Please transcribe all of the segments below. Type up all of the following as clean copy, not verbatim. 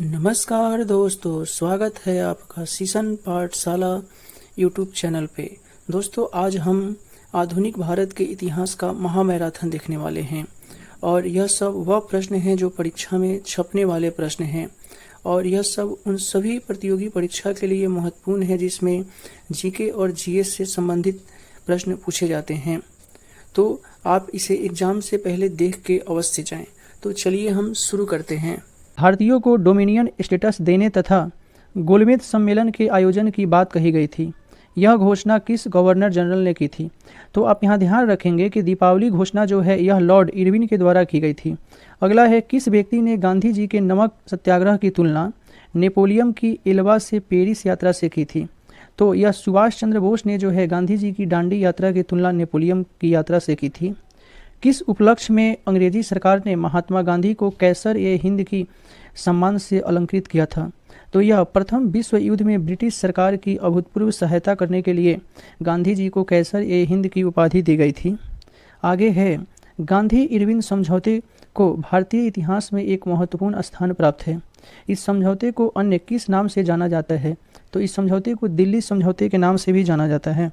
नमस्कार दोस्तों, स्वागत है आपका सीसन पाठशाला यूट्यूब चैनल पे। दोस्तों, आज हम आधुनिक भारत के इतिहास का महामैराथन देखने वाले हैं और यह सब वह प्रश्न हैं जो परीक्षा में छपने वाले प्रश्न हैं और यह सब उन सभी प्रतियोगी परीक्षा के लिए महत्वपूर्ण है जिसमें जीके और जीएस से संबंधित प्रश्न पूछे जाते हैं। तो आप इसे एग्जाम से पहले देख के अवश्य जाएं। तो चलिए हम शुरू करते हैं। भारतीयों को डोमिनियन स्टेटस देने तथा गोलमेज सम्मेलन के आयोजन की बात कही गई थी। यह घोषणा किस गवर्नर जनरल ने की थी? तो आप यहाँ ध्यान रखेंगे कि दीपावली घोषणा जो है यह लॉर्ड इरविन के द्वारा की गई थी। अगला है, किस व्यक्ति ने गांधी जी के नमक सत्याग्रह की तुलना नेपोलियन की एल्बा से पेरिस यात्रा से की थी? तो यह सुभाष चंद्र बोस ने जो है गांधी जी की दांडी यात्रा की तुलना नेपोलियन की यात्रा से की थी। किस उपलक्ष्य में अंग्रेजी सरकार ने महात्मा गांधी को कैसर-ए-हिंद की सम्मान से अलंकृत किया था? तो यह प्रथम विश्व युद्ध में ब्रिटिश सरकार की अभूतपूर्व सहायता करने के लिए गांधी जी को कैसर-ए-हिंद की उपाधि दी गई थी। आगे है, गांधी इरविन समझौते को भारतीय इतिहास में एक महत्वपूर्ण स्थान प्राप्त है। इस समझौते को अन्य किस नाम से जाना जाता है? तो इस समझौते को दिल्ली समझौते के नाम से भी जाना जाता है।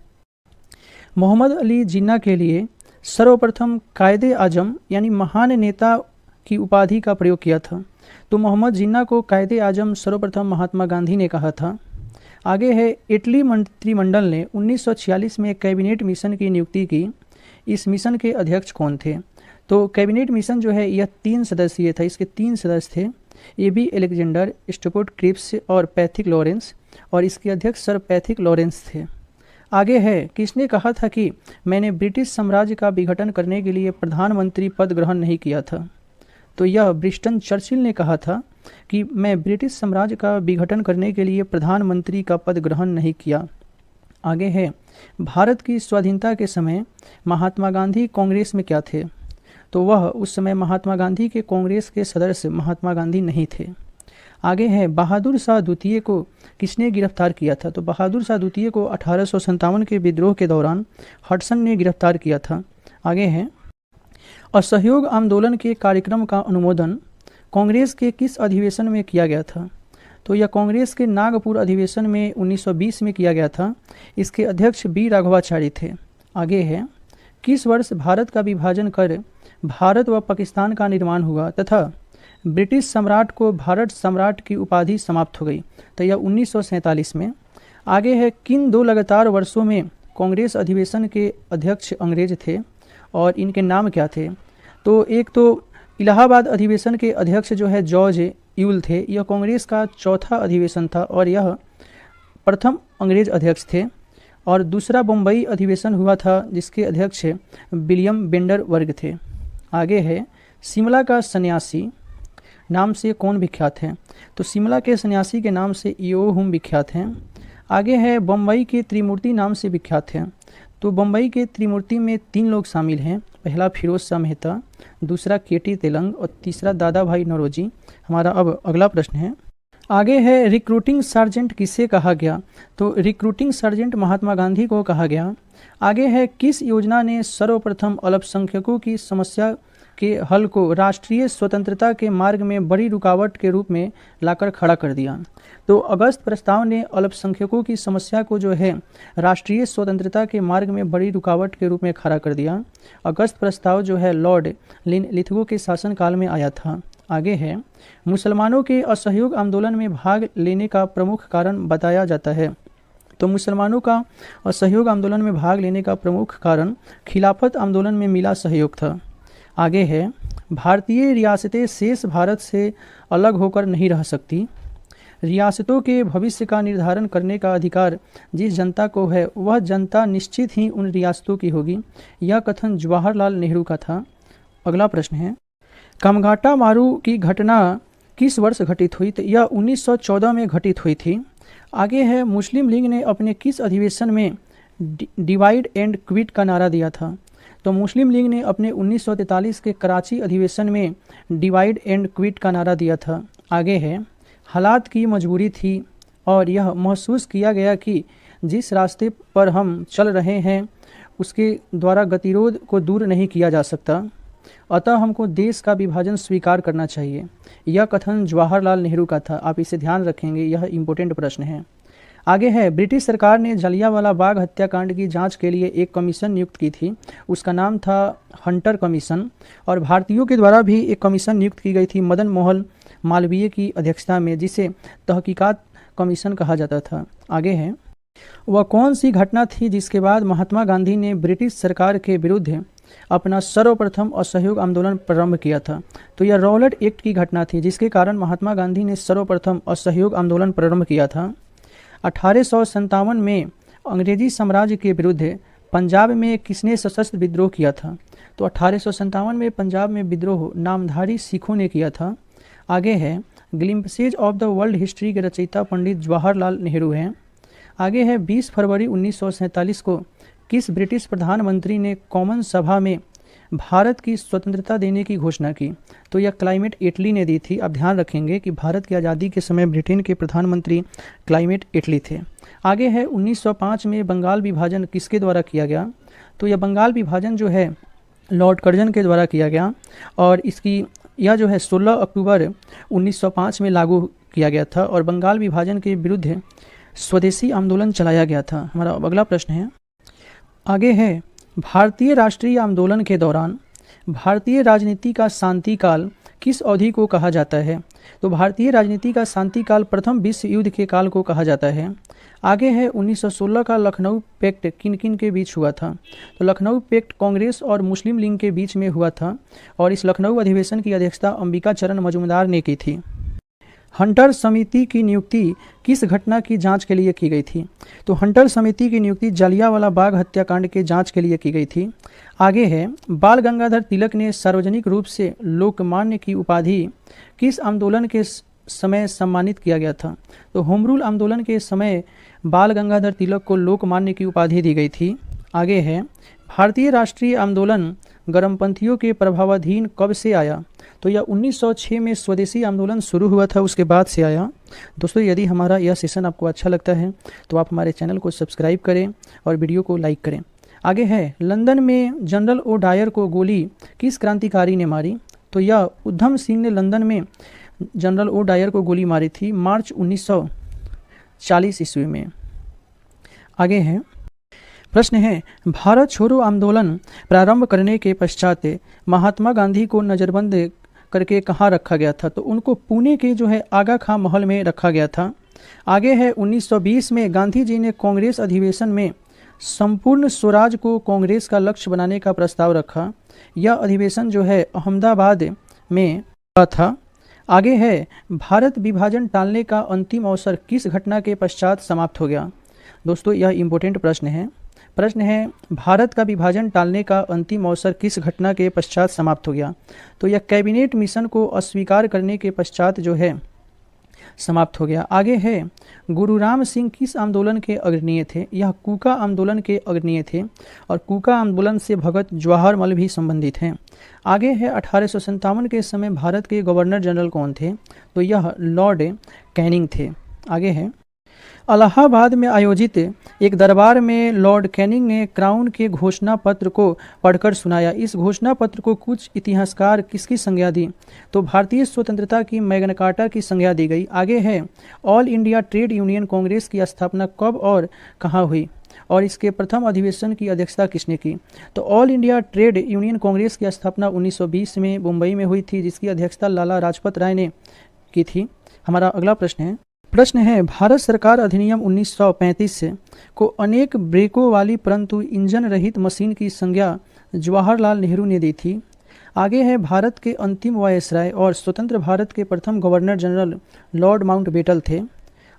मोहम्मद अली जिन्ना के लिए सर्वप्रथम कायदे आजम यानी महान नेता की उपाधि का प्रयोग किया था। तो मोहम्मद जिन्ना को कायदे आजम सर्वप्रथम महात्मा गांधी ने कहा था। आगे है, इटली मंत्रिमंडल ने 1946 में कैबिनेट मिशन की नियुक्ति की। इस मिशन के अध्यक्ष कौन थे? तो कैबिनेट मिशन जो है यह 3 सदस्यीय था। इसके 3 सदस्य थे, एबी अलेक्जेंडर, स्टुअर्ट क्रिप्स और पैथिक लॉरेंस, और इसके अध्यक्ष सर पैथिक लॉरेंस थे। आगे है, किसने कहा था कि मैंने ब्रिटिश साम्राज्य का विघटन करने के लिए प्रधानमंत्री पद ग्रहण नहीं किया था? तो यह ब्रिस्टन चर्चिल ने कहा था कि मैं ब्रिटिश साम्राज्य का विघटन करने के लिए प्रधानमंत्री का पद ग्रहण नहीं किया। आगे है, भारत की स्वाधीनता के समय महात्मा गांधी कांग्रेस में क्या थे? तो वह उस समय महात्मा गांधी के कांग्रेस के सदस्य महात्मा गांधी नहीं थे। आगे है, बहादुर शाह द्वितीय को किसने गिरफ्तार किया था? तो बहादुर शाह द्वितीय को 1857 के विद्रोह के दौरान हडसन ने गिरफ्तार किया था। आगे है, असहयोग आंदोलन के कार्यक्रम का अनुमोदन कांग्रेस के किस अधिवेशन में किया गया था? तो यह कांग्रेस के नागपुर अधिवेशन में 1920 में किया गया था। इसके अध्यक्ष बी राघवाचारी थे। आगे है, किस वर्ष भारत का विभाजन कर भारत व पाकिस्तान का निर्माण हुआ तथा ब्रिटिश सम्राट को भारत सम्राट की उपाधि समाप्त हो गई? तो यह 1947 में। आगे है, किन 2 लगातार वर्षों में कांग्रेस अधिवेशन के अध्यक्ष अंग्रेज थे और इनके नाम क्या थे? तो एक तो इलाहाबाद अधिवेशन के अध्यक्ष जो है जॉर्ज यूल थे। यह कांग्रेस का चौथा अधिवेशन था और यह प्रथम अंग्रेज अध्यक्ष थे। और दूसरा बम्बई अधिवेशन हुआ था जिसके अध्यक्ष विलियम बेंडर वर्ग थे। आगे है, शिमला का सन्यासी नाम से कौन विख्यात है? तो शिमला के सन्यासी के नाम से ईओ हुम विख्यात हैं। आगे है, बम्बई के त्रिमूर्ति नाम से विख्यात हैं। तो बम्बई के त्रिमूर्ति में 3 लोग शामिल हैं। पहला फिरोज शाह मेहता, दूसरा केटी तेलंग और तीसरा दादा भाई नौरोजी। हमारा अब अगला प्रश्न है। आगे है, रिक्रूटिंग सार्जेंट किसे कहा गया? तो रिक्रूटिंग सार्जेंट महात्मा गांधी को कहा गया। आगे है, किस योजना ने सर्वप्रथम अल्पसंख्यकों की समस्या के हल को राष्ट्रीय स्वतंत्रता के मार्ग में बड़ी रुकावट के रूप में लाकर खड़ा कर दिया? तो अगस्त प्रस्ताव ने अल्पसंख्यकों की समस्या को जो है राष्ट्रीय स्वतंत्रता के मार्ग में बड़ी रुकावट के रूप में खड़ा कर दिया। अगस्त प्रस्ताव जो है लॉर्ड लिथगो के शासनकाल में आया था। आगे है, मुसलमानों के असहयोग आंदोलन में भाग लेने का प्रमुख कारण बताया जाता है। तो मुसलमानों का असहयोग आंदोलन में भाग लेने का प्रमुख कारण खिलाफत आंदोलन में मिला सहयोग था। आगे है, भारतीय रियासतें शेष भारत से अलग होकर नहीं रह सकती। रियासतों के भविष्य का निर्धारण करने का अधिकार जिस जनता को है वह जनता निश्चित ही उन रियासतों की होगी। यह कथन जवाहरलाल नेहरू का था। अगला प्रश्न है, कामगाटा मारू की घटना किस वर्ष घटित हुई? तो यह 1914 में घटित हुई थी। आगे है, मुस्लिम लीग ने अपने किस अधिवेशन में डिवाइड एंड क्विट का नारा दिया था? तो मुस्लिम लीग ने अपने 1943 के कराची अधिवेशन में डिवाइड एंड क्विट का नारा दिया था। आगे है, हालात की मजबूरी थी और यह महसूस किया गया कि जिस रास्ते पर हम चल रहे हैं उसके द्वारा गतिरोध को दूर नहीं किया जा सकता। अतः हमको देश का विभाजन स्वीकार करना चाहिए। यह कथन जवाहरलाल नेहरू का था। आप इसे ध्यान रखेंगे, यह इम्पोर्टेंट प्रश्न है। आगे है, ब्रिटिश सरकार ने जलियांवाला बाग हत्याकांड की जांच के लिए एक कमीशन नियुक्त की थी। उसका नाम था हंटर कमीशन। और भारतीयों के द्वारा भी एक कमीशन नियुक्त की गई थी मदन मोहन मालवीय की अध्यक्षता में, जिसे तहकीकात कमीशन कहा जाता था। आगे है, वह कौन सी घटना थी जिसके बाद महात्मा गांधी ने ब्रिटिश सरकार के विरुद्ध अपना सर्वप्रथम असहयोग आंदोलन प्रारंभ किया था? तो यह रॉलेट एक्ट की घटना थी, जिसके कारण महात्मा गांधी ने सर्वप्रथम असहयोग आंदोलन प्रारंभ किया था। 1857 में अंग्रेजी साम्राज्य के विरुद्ध पंजाब में किसने सशस्त्र विद्रोह किया था? तो 1857 में पंजाब में विद्रोह नामधारी सिखों ने किया था। आगे है, glimpses of the world history के रचयिता पंडित जवाहरलाल नेहरू हैं। आगे है, 20 फरवरी 1947 को किस ब्रिटिश प्रधानमंत्री ने कॉमन सभा में भारत की स्वतंत्रता देने की घोषणा की? तो यह क्लाइमेट एटली ने दी थी। आप ध्यान रखेंगे कि भारत की आज़ादी के समय ब्रिटेन के प्रधानमंत्री क्लाइमेट एटली थे। आगे है, 1905 में बंगाल विभाजन किसके द्वारा किया गया? तो यह बंगाल विभाजन जो है लॉर्ड कर्जन के द्वारा किया गया और यह जो है 16 अक्टूबर 1905 में लागू किया गया था और बंगाल विभाजन के विरुद्ध स्वदेशी आंदोलन चलाया गया था। हमारा अगला प्रश्न है, आगे है, भारतीय राष्ट्रीय आंदोलन के दौरान भारतीय राजनीति का शांति काल किस अवधि को कहा जाता है? तो भारतीय राजनीति का शांति काल प्रथम विश्व युद्ध के काल को कहा जाता है। आगे है, 1916 का लखनऊ पैक्ट किन किन के बीच हुआ था? तो लखनऊ पैक्ट कांग्रेस और मुस्लिम लीग के बीच में हुआ था और इस लखनऊ अधिवेशन की अध्यक्षता अंबिका चरण मजूमदार ने की थी। हंटर समिति की नियुक्ति किस घटना की जांच के लिए की गई थी? तो हंटर समिति की नियुक्ति जलियांवाला बाग हत्याकांड के जांच के लिए की गई थी। आगे है, बाल गंगाधर तिलक ने सार्वजनिक रूप से लोकमान्य की उपाधि किस आंदोलन के समय सम्मानित किया गया था? तो होम रूल आंदोलन के समय बाल गंगाधर तिलक को लोकमान्य की उपाधि दी गई थी। आगे है, भारतीय राष्ट्रीय आंदोलन गर्मपंथियों के प्रभावाधीन कब से आया? तो यह 1906 में स्वदेशी आंदोलन शुरू हुआ था, उसके बाद से आया। दोस्तों, यदि हमारा यह सेशन आपको अच्छा लगता है तो आप हमारे चैनल को सब्सक्राइब करें और वीडियो को लाइक करें। आगे है, लंदन में जनरल ओ डायर को गोली किस क्रांतिकारी ने मारी? तो यह उधम सिंह ने लंदन में जनरल ओ डायर को गोली मारी थी मार्च 1940 ईस्वी में। आगे है, प्रश्न है, भारत छोड़ो आंदोलन प्रारंभ करने के पश्चात महात्मा गांधी को नज़रबंद करके कहाँ रखा गया था? तो उनको पुणे के जो है आगा खां महल में रखा गया था। आगे है, 1920 में गांधी जी ने कांग्रेस अधिवेशन में संपूर्ण स्वराज को कांग्रेस का लक्ष्य बनाने का प्रस्ताव रखा। यह अधिवेशन जो है अहमदाबाद में हुआ था। आगे है, भारत विभाजन टालने का अंतिम अवसर किस घटना के पश्चात समाप्त हो गया? दोस्तों, यह इम्पोर्टेंट प्रश्न है। प्रश्न है, भारत का विभाजन टालने का अंतिम अवसर किस घटना के पश्चात समाप्त हो गया? तो यह कैबिनेट मिशन को अस्वीकार करने के पश्चात जो है समाप्त हो गया। आगे है, गुरु राम सिंह किस आंदोलन के अग्रणी थे? यह कूका आंदोलन के अग्रणी थे और कूका आंदोलन से भगत जवाहरलाल भी संबंधित हैं। आगे है, 1857 के समय भारत के गवर्नर जनरल कौन थे? तो यह लॉर्ड कैनिंग थे। आगे है, इलाहाबाद में आयोजित एक दरबार में लॉर्ड कैनिंग ने क्राउन के घोषणा पत्र को पढ़कर सुनाया। इस घोषणा पत्र को कुछ इतिहासकार किसकी संज्ञा दी? तो भारतीय स्वतंत्रता की मैग्ना कार्टा की संज्ञा दी गई। आगे है, all India trade union Congress की स्थापना कब और कहाँ हुई और इसके प्रथम अधिवेशन की अध्यक्षता किसने की? तो all India trade union Congress की स्थापना 1920 में मुंबई में हुई थी, जिसकी अध्यक्षता लाला लाजपत राय ने की थी। हमारा अगला प्रश्न है, भारत सरकार अधिनियम 1935 को अनेक ब्रेकों वाली परंतु इंजन रहित मशीन की संज्ञा जवाहरलाल नेहरू ने दी थी। आगे है, भारत के अंतिम वायसराय और स्वतंत्र भारत के प्रथम गवर्नर जनरल लॉर्ड माउंटबेटन थे।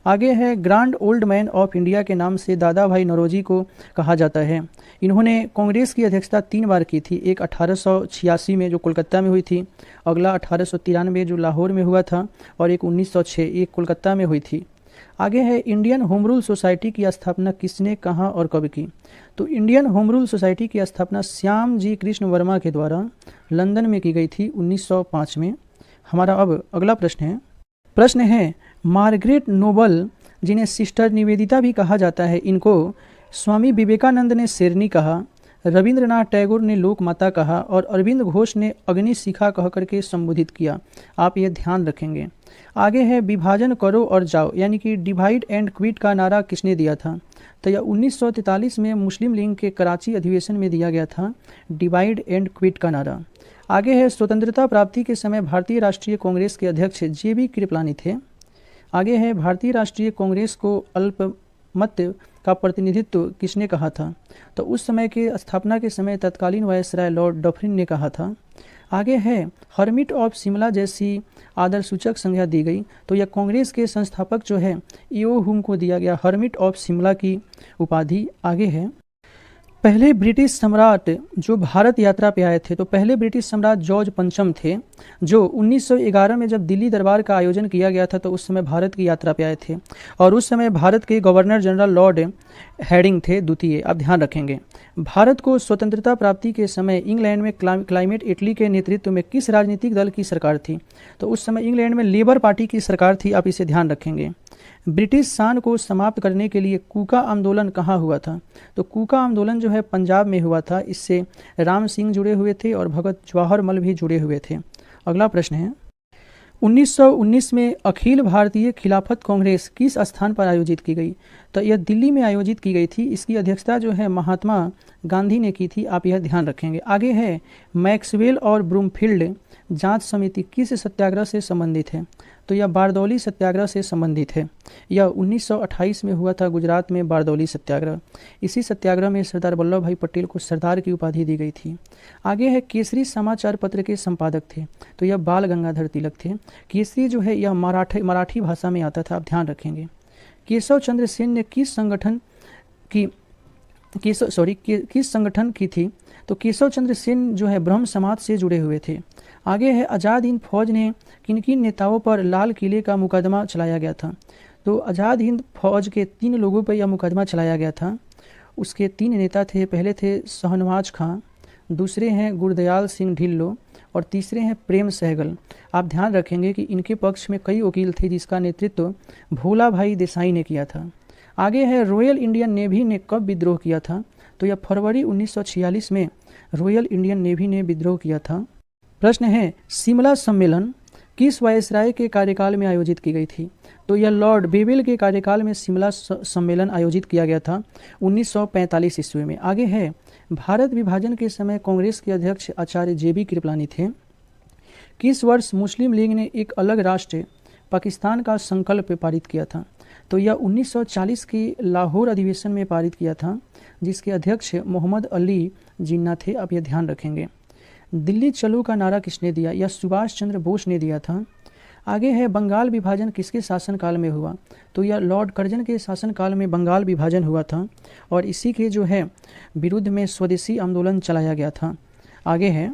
आगे है, grand old man of India के नाम से दादा भाई नौरोजी को कहा जाता है। इन्होंने कांग्रेस की अध्यक्षता 3 बार की थी, एक 1886 में जो कोलकाता में हुई थी, अगला 1893 जो लाहौर में हुआ था और एक 1906 एक कोलकाता में हुई थी। आगे है, इंडियन होम रूल सोसाइटी की स्थापना किसने कहाँ और कब की? तो इंडियन होम रूल सोसाइटी की स्थापना श्याम जी कृष्ण वर्मा के द्वारा लंदन में की गई थी 1905 में। हमारा अब अगला प्रश्न है, मार्गरेट नोबल जिन्हें सिस्टर निवेदिता भी कहा जाता है, इनको स्वामी विवेकानंद ने शेरनी कहा। रविंद्रनाथ टैगोर ने लोक माता कहा और अरविंद घोष ने अग्नि शिखा कह करके संबोधित किया। आप ये ध्यान रखेंगे। आगे है विभाजन करो और जाओ, यानी कि डिवाइड एंड क्विट का नारा किसने दिया था? तो यह 1943 में मुस्लिम लीग के कराची अधिवेशन में दिया गया था, डिवाइड एंड क्विट का नारा। आगे है स्वतंत्रता प्राप्ति के समय भारतीय राष्ट्रीय कांग्रेस के अध्यक्ष JB कृपलानी थे। आगे है भारतीय राष्ट्रीय कांग्रेस को अल्पमत का प्रतिनिधित्व किसने कहा था? तो उस समय के स्थापना के समय तत्कालीन वायसराय लॉर्ड डफरिन ने कहा था। आगे है हर्मिट ऑफ शिमला जैसी आदर्शसूचक संज्ञा दी गई। तो यह कांग्रेस के संस्थापक जो है ईओ हुम को दिया गया हर्मिट ऑफ शिमला की उपाधि। आगे है पहले ब्रिटिश सम्राट जो भारत यात्रा पे आए थे, तो पहले ब्रिटिश सम्राट जॉर्ज पंचम थे, जो 1911 में जब दिल्ली दरबार का आयोजन किया गया था तो उस समय भारत की यात्रा पे आए थे और उस समय भारत के गवर्नर जनरल लॉर्ड हैडिंग थे द्वितीय। आप ध्यान रखेंगे। भारत को स्वतंत्रता प्राप्ति के समय इंग्लैंड में क्लाइमेट इटली के नेतृत्व में किस राजनीतिक दल की सरकार थी? तो उस समय इंग्लैंड में लेबर पार्टी की सरकार थी। आप इसे ध्यान रखेंगे। ब्रिटिश शान को समाप्त करने के लिए कूका आंदोलन कहाँ हुआ था? तो कूका आंदोलन जो है पंजाब में हुआ था। इससे राम सिंह जुड़े हुए थे और भगत जवाहर मल भी जुड़े हुए थे। अगला प्रश्न है 1919 में अखिल भारतीय खिलाफत कांग्रेस किस स्थान पर आयोजित की गई? तो यह दिल्ली में आयोजित की गई थी। इसकी अध्यक्षता जो है महात्मा गांधी ने की थी। आप यह ध्यान रखेंगे। आगे है मैक्सवेल और ब्रूमफील्ड जांच समिति किस सत्याग्रह से संबंधित है? तो यह बारदौली सत्याग्रह से संबंधित है। यह 1928 में हुआ था गुजरात में बारदौली सत्याग्रह। इसी सत्याग्रह में सरदार वल्लभ भाई पटेल को सरदार की उपाधि दी गई थी। आगे है केसरी समाचार पत्र के संपादक थे, तो यह बाल गंगाधर तिलक थे। केसरी जो है यह मराठी भाषा में आता था। आप ध्यान रखेंगे। केशव चंद्र सेन ने किस संगठन की थी? तो केशव चंद्र सेन जो है ब्रह्म समाज से जुड़े हुए थे। आगे है आज़ाद हिंद फौज ने किन किन नेताओं पर लाल किले का मुकदमा चलाया गया था? तो आज़ाद हिंद फौज के 3 लोगों पर यह मुकदमा चलाया गया था। उसके 3 नेता थे। पहले थे शाहनवाज खां, दूसरे हैं गुरदयाल सिंह ढिल्लो और तीसरे हैं प्रेम सहगल। आप ध्यान रखेंगे कि इनके पक्ष में कई वकील थे जिसका नेतृत्व भोला भाई देसाई ने किया था। आगे है रॉयल इंडियन नेवी ने कब विद्रोह किया था? तो यह फरवरी 1946 में रॉयल इंडियन नेवी ने विद्रोह किया था। प्रश्न है शिमला सम्मेलन किस वायसराय के कार्यकाल में आयोजित की गई थी? तो यह लॉर्ड बेवेल के कार्यकाल में शिमला सम्मेलन आयोजित किया गया था 1945 ईस्वी में। आगे है भारत विभाजन के समय कांग्रेस के अध्यक्ष आचार्य JB कृपलानी थे। किस वर्ष मुस्लिम लीग ने एक अलग राष्ट्र पाकिस्तान का संकल्प पारित किया था? तो यह 1940 के लाहौर अधिवेशन में पारित किया था, जिसके अध्यक्ष मोहम्मद अली जिन्ना थे। आप यह ध्यान रखेंगे। दिल्ली चलो का नारा किसने दिया? यह सुभाष चंद्र बोस ने दिया था। आगे है बंगाल विभाजन किसके शासनकाल में हुआ? तो यह लॉर्ड कर्जन के शासनकाल में बंगाल विभाजन हुआ था और इसी के जो है विरुद्ध में स्वदेशी आंदोलन चलाया गया था। आगे है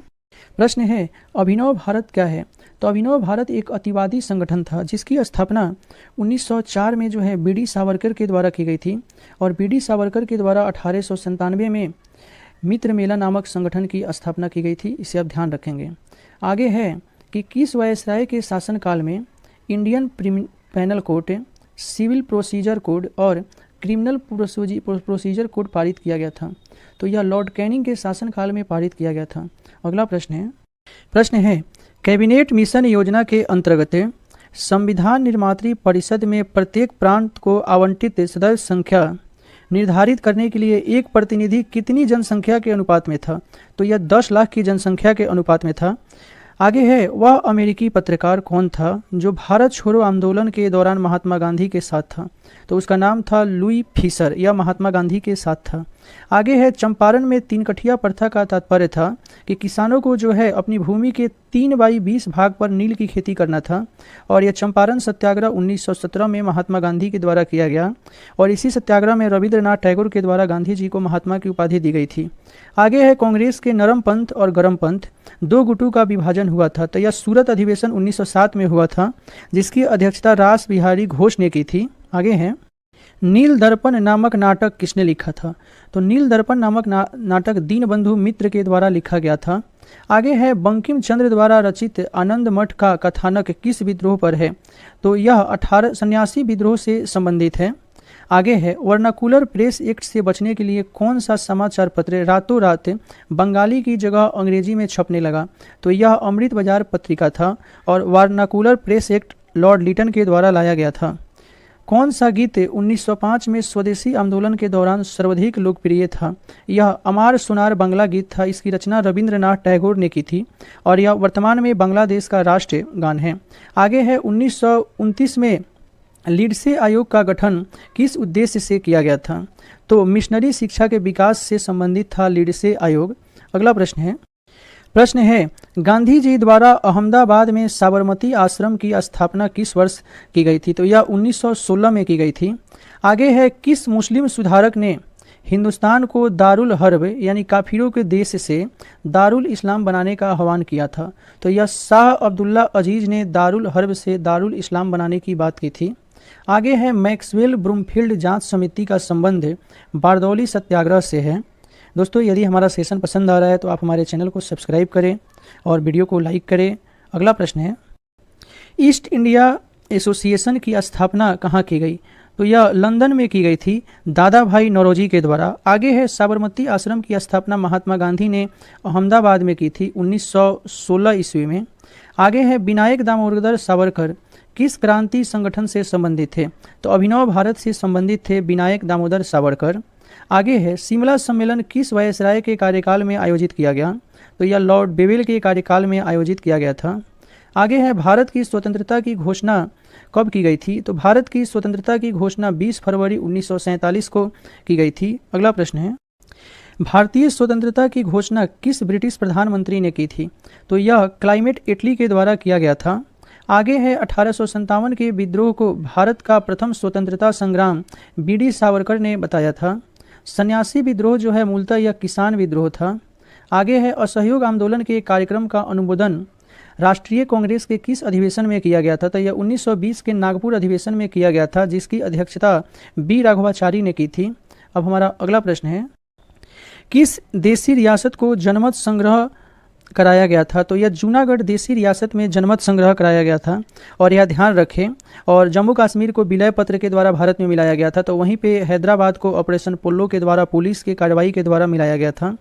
प्रश्न है अभिनव भारत क्या है? तो अभिनव भारत एक अतिवादी संगठन था जिसकी स्थापना 1904 में जो है BD सावरकर के द्वारा की गई थी और BD सावरकर के द्वारा 1897 में मित्र मेला नामक संगठन की स्थापना की गई थी। इसे आप ध्यान रखेंगे। आगे है कि किस वायसराय के शासनकाल में Indian penal code, civil procedure code और क्रिमिनल प्रोसीजर कोड पारित किया गया था? तो यह लॉर्ड कैनिंग के शासनकाल में पारित किया गया था। अगला प्रश्न है कैबिनेट मिशन योजना के अंतर्गत संविधान निर्मात्री परिषद में प्रत्येक प्रांत को आवंटित सदस्य संख्या निर्धारित करने के लिए एक प्रतिनिधि कितनी जनसंख्या के अनुपात में था? तो यह 10 लाख की जनसंख्या के अनुपात में था। आगे है वह अमेरिकी पत्रकार कौन था जो भारत छोड़ो आंदोलन के दौरान महात्मा गांधी के साथ था? तो उसका नाम था लुई फिशर। यह महात्मा गांधी के साथ था। आगे है चंपारण में 3 कठिया प्रथा का तात्पर्य था कि किसानों को जो है अपनी भूमि के 3/20 भाग पर नील की खेती करना था और यह चंपारण सत्याग्रह 1917 में महात्मा गांधी के द्वारा किया गया और इसी सत्याग्रह में रविंद्रनाथ टैगोर के द्वारा गांधी जी को महात्मा की उपाधि दी गई थी। आगे है कांग्रेस के नरम पंथ और गरम पंथ 2 गुटों का विभाजन हुआ था। तो यह सूरत अधिवेशन 1907 में हुआ था जिसकी अध्यक्षता रास बिहारी घोष ने की थी। आगे है नील दर्पण नामक नाटक किसने लिखा था? तो नील दर्पण नामक नाटक दीनबंधु मित्र के द्वारा लिखा गया था। आगे है बंकिम चंद्र द्वारा रचित आनंद मठ का कथानक किस विद्रोह पर है? तो यह 18 सन्यासी विद्रोह से संबंधित है। आगे है, वर्नाकुलर प्रेस एक्ट से बचने के लिए कौन सा समाचार पत्र रातों रात बंगाली की जगह अंग्रेजी में छपने लगा? तो यह अमृत बाजार पत्रिका था और vernacular press act Lord Lytton के द्वारा लाया गया था। कौन सा गीत 1905 में स्वदेशी आंदोलन के दौरान सर्वाधिक लोकप्रिय था? यह अमार सुनार बांग्ला गीत था। इसकी रचना रविंद्रनाथ टैगोर ने की थी और यह वर्तमान में बांग्लादेश का राष्ट्रीय गान है। आगे है, 1929 में लिंडसे आयोग का गठन किस उद्देश्य से किया गया था? तो मिशनरी शिक्षा के विकास से संबंधित था लिंडसे आयोग। अगला प्रश्न है, गांधी जी द्वारा अहमदाबाद में साबरमती आश्रम की स्थापना किस वर्ष की गई थी? तो यह 1916 में की गई थी। आगे है, किस मुस्लिम सुधारक ने हिंदुस्तान को दारुल हर्ब यानी काफिरों के देश से दारुल इस्लाम बनाने का आह्वान किया था? तो यह शाह अब्दुल्ला अजीज ने दारुल हर्ब से दारुल इस्लाम बनाने की बात की थी। आगे है, मैक्सवेल ब्रूमफील्ड जांच समिति का संबंध बारदौली सत्याग्रह से है। दोस्तों, यदि हमारा सेशन पसंद आ रहा है तो आप हमारे चैनल को सब्सक्राइब करें और वीडियो को लाइक करें। अगला प्रश्न है, ईस्ट इंडिया एसोसिएशन की स्थापना कहाँ की गई? तो यह लंदन में की गई थी दादा भाई नौरोजी के द्वारा। आगे है, साबरमती आश्रम की स्थापना महात्मा गांधी ने अहमदाबाद में की थी 1916 ईस्वी में। आगे है, विनायक दामोदर सावरकर किस क्रांति संगठन से संबंधित थे? तो अभिनव भारत से संबंधित थे विनायक दामोदर सावरकर। आगे है, शिमला सम्मेलन किस वायसराय के कार्यकाल में आयोजित किया गया? तो यह लॉर्ड बेवेल के कार्यकाल में आयोजित किया गया था। आगे है, भारत की स्वतंत्रता की घोषणा कब की गई थी? तो भारत की स्वतंत्रता की घोषणा 20 फरवरी 1947 को की गई थी। अगला प्रश्न है, भारतीय स्वतंत्रता की घोषणा किस ब्रिटिश प्रधानमंत्री ने की थी? तो यह क्लाइमेट एटली के द्वारा किया गया था। आगे है, 1857 के विद्रोह को भारत का प्रथम स्वतंत्रता संग्राम बीडी सावरकर ने बताया था। सन्यासी विद्रोह जो है मूलतः यह किसान विद्रोह था। आगे है, असहयोग आंदोलन के कार्यक्रम का अनुमोदन राष्ट्रीय कांग्रेस के किस अधिवेशन में किया गया था? तो यह 1920 के नागपुर अधिवेशन में किया गया था, जिसकी अध्यक्षता बी राघवाचारी ने की थी। अब हमारा अगला प्रश्न है, किस देशी रियासत को जनमत संग्रह कराया गया था? तो यह जूनागढ़ देशी रियासत में जनमत संग्रह कराया गया था। और यह ध्यान रखें, और जम्मू कश्मीर को विलय पत्र के द्वारा भारत में मिलाया गया था। तो वहीं पे हैदराबाद को ऑपरेशन पोलो के द्वारा पुलिस की कार्रवाई के द्वारा मिलाया गया था।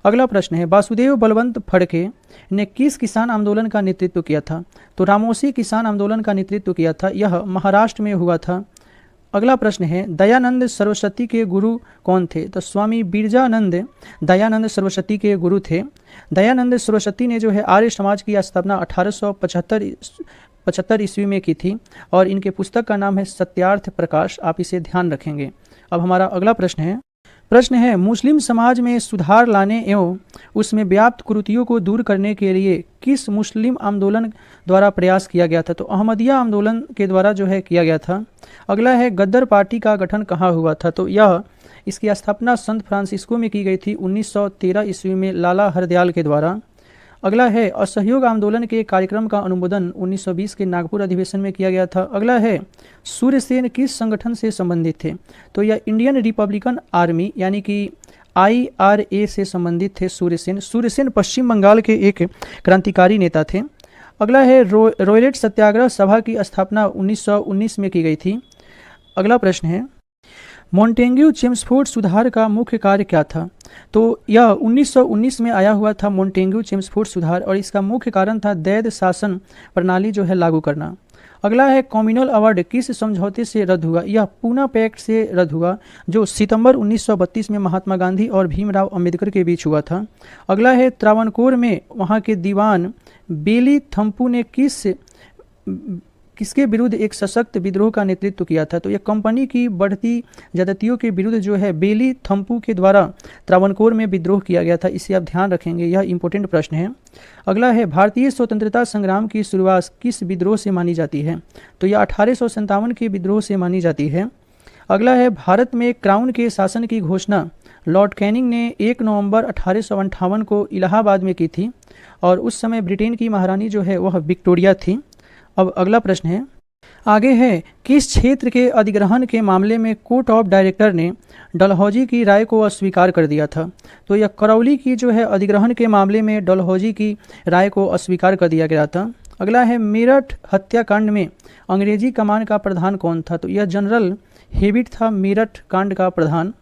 अगला प्रश्न है, वासुदेव बलवंत फड़के ने किस किसान आंदोलन का नेतृत्व किया था? तो रामोसी किसान आंदोलन का नेतृत्व किया था। यह महाराष्ट्र में हुआ था। अगला प्रश्न है, दयानंद सरस्वती के गुरु कौन थे? तो स्वामी बिरजानंद दयानंद सरस्वती के गुरु थे। दयानंद सरस्वती ने जो है आर्य समाज की स्थापना 1875 ईस्वी में की थी और इनके पुस्तक का नाम है सत्यार्थ प्रकाश। आप इसे ध्यान रखेंगे। अब हमारा अगला प्रश्न है, मुस्लिम समाज में सुधार लाने एवं उसमें व्याप्त कुरीतियों को दूर करने के लिए किस मुस्लिम आंदोलन द्वारा प्रयास किया गया था? तो अहमदिया आंदोलन के द्वारा जो है किया गया था। अगला है, गद्दर पार्टी का गठन कहाँ हुआ था? तो इसकी स्थापना संत फ्रांसिस्को में की गई थी 1913 ईस्वी में लाला हरदयाल के द्वारा। अगला है, असहयोग आंदोलन के कार्यक्रम का अनुमोदन 1920 के नागपुर अधिवेशन में किया गया था। अगला है, सूर्यसेन किस संगठन से संबंधित थे? तो यह इंडियन रिपब्लिकन आर्मी यानी कि IRA से संबंधित थे सूर्यसेन पश्चिम बंगाल के एक क्रांतिकारी नेता थे। अगला है, रॉयलेट सत्याग्रह सभा की स्थापना 1919 में की गई थी। अगला प्रश्न है, मॉन्टेग्यू चेम्सफोर्ड सुधार का मुख्य कार्य क्या था? तो यह 1919 में आया हुआ था मॉन्टेग्यू चेम्सफोर्ड सुधार, और इसका मुख्य कारण था दैध शासन प्रणाली जो है लागू करना। अगला है, कम्युनल अवार्ड किस समझौते से रद्द हुआ? यह पूना पैक्ट से रद्द हुआ, जो सितंबर 1932 में महात्मा गांधी और भीमराव अंबेडकर के बीच हुआ था। अगला है, त्रावणकोर में वहाँ के दीवान बेली थम्पू ने किसके विरुद्ध एक सशक्त विद्रोह का नेतृत्व किया था? तो यह कंपनी की बढ़ती ज्यादतियों के विरुद्ध जो है बेली थम्पू के द्वारा त्रावणकोर में विद्रोह किया गया था। इसे आप ध्यान रखेंगे, यह इंपॉर्टेंट प्रश्न है। अगला है, भारतीय स्वतंत्रता संग्राम की शुरुआत किस विद्रोह से मानी जाती है? तो यह 1857 के विद्रोह से मानी जाती है। अगला है, भारत में क्राउन के शासन की घोषणा लॉर्ड कैनिंग ने 1 नवंबर 1858 को इलाहाबाद में की थी, और उस समय ब्रिटेन की महारानी जो है वह विक्टोरिया थी। अब अगला प्रश्न है, आगे है, किस क्षेत्र के अधिग्रहण के मामले में कोर्ट ऑफ डायरेक्टर ने डलहौजी की राय को अस्वीकार कर दिया था? तो यह करौली की जो है अधिग्रहण के मामले में डलहौजी की राय को अस्वीकार कर दिया गया था। अगला है मेरठ हत्याकांड में अंग्रेजी कमान का प्रधान कौन था? तो यह जनरल हेविट था, मेरठ कांड का प्रधान।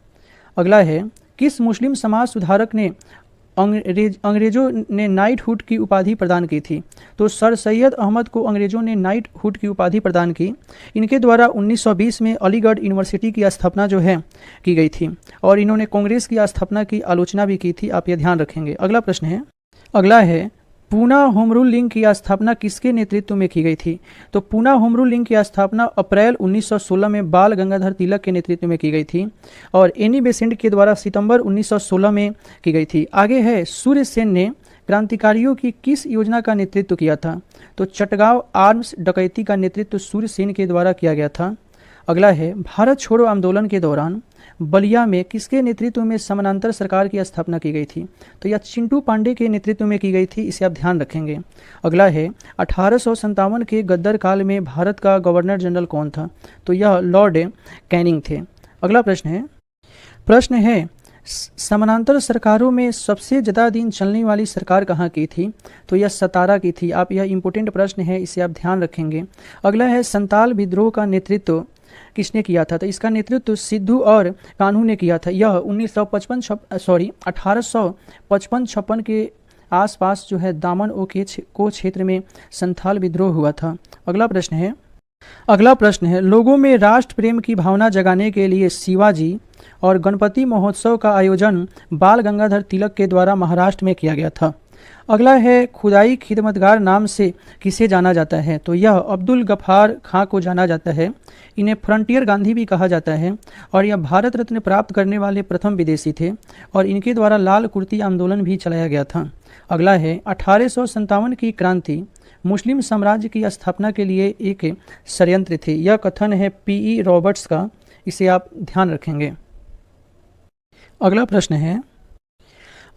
अगला है किस मुस्लिम समाज सुधारक ने अंग्रेजों ने नाइटहुड की उपाधि प्रदान की थी? तो सर सैयद अहमद को अंग्रेजों ने नाइटहुड की उपाधि प्रदान की। इनके द्वारा 1920 में अलीगढ़ यूनिवर्सिटी की स्थापना जो है की गई थी और इन्होंने कांग्रेस की स्थापना की आलोचना भी की थी, आप यह ध्यान रखेंगे। अगला है पूना होम रूल लीग की स्थापना किसके नेतृत्व में की गई थी? तो पूना होम रूल लीग की स्थापना अप्रैल 1916 में बाल गंगाधर तिलक के नेतृत्व में की गई थी और एनी बेसेंट के द्वारा सितंबर 1916 में की गई थी। आगे है सूर्य सेन ने क्रांतिकारियों की किस योजना का नेतृत्व किया था? तो चटगांव आर्म्स डकैती का नेतृत्व सूर्य सेन के द्वारा किया गया था। अगला है भारत छोड़ो आंदोलन के दौरान बलिया में किसके नेतृत्व में समानांतर सरकार की स्थापना की गई थी? तो यह चिंटू पांडे के नेतृत्व में की गई थी, इसे आप ध्यान रखेंगे। अगला है 1857 के गद्दर काल में भारत का गवर्नर जनरल कौन था? तो यह लॉर्ड कैनिंग थे। अगला प्रश्न है समानांतर सरकारों में सबसे ज़्यादा दिन चलने वाली सरकार कहाँ की थी? तो यह सतारा की थी। आप यह इंपॉर्टेंट प्रश्न है, इसे आप ध्यान रखेंगे। अगला है संताल विद्रोह का नेतृत्व किसने किया था? तो इसका नेतृत्व सिद्धू और कान्हू ने किया था। यह 1855 के आसपास जो है दामन को क्षेत्र में संथाल विद्रोह हुआ था। अगला प्रश्न है लोगों में राष्ट्र प्रेम की भावना जगाने के लिए शिवाजी और गणपति महोत्सव का आयोजन बाल गंगाधर तिलक के द्वारा महाराष्ट्र में किया गया था। अगला है खुदाई खिदमतगार नाम से किसे जाना जाता है? तो यह अब्दुल गफ्फार खां को जाना जाता है। इन्हें फ्रंटियर गांधी भी कहा जाता है और यह भारत रत्न प्राप्त करने वाले प्रथम विदेशी थे और इनके द्वारा लाल कुर्ती आंदोलन भी चलाया गया था। अगला है 1857 की क्रांति मुस्लिम साम्राज्य की स्थापना के लिए एक षड्यंत्र थी। यह कथन है पी.ई. रॉबर्ट्स का, इसे आप ध्यान रखेंगे। अगला प्रश्न है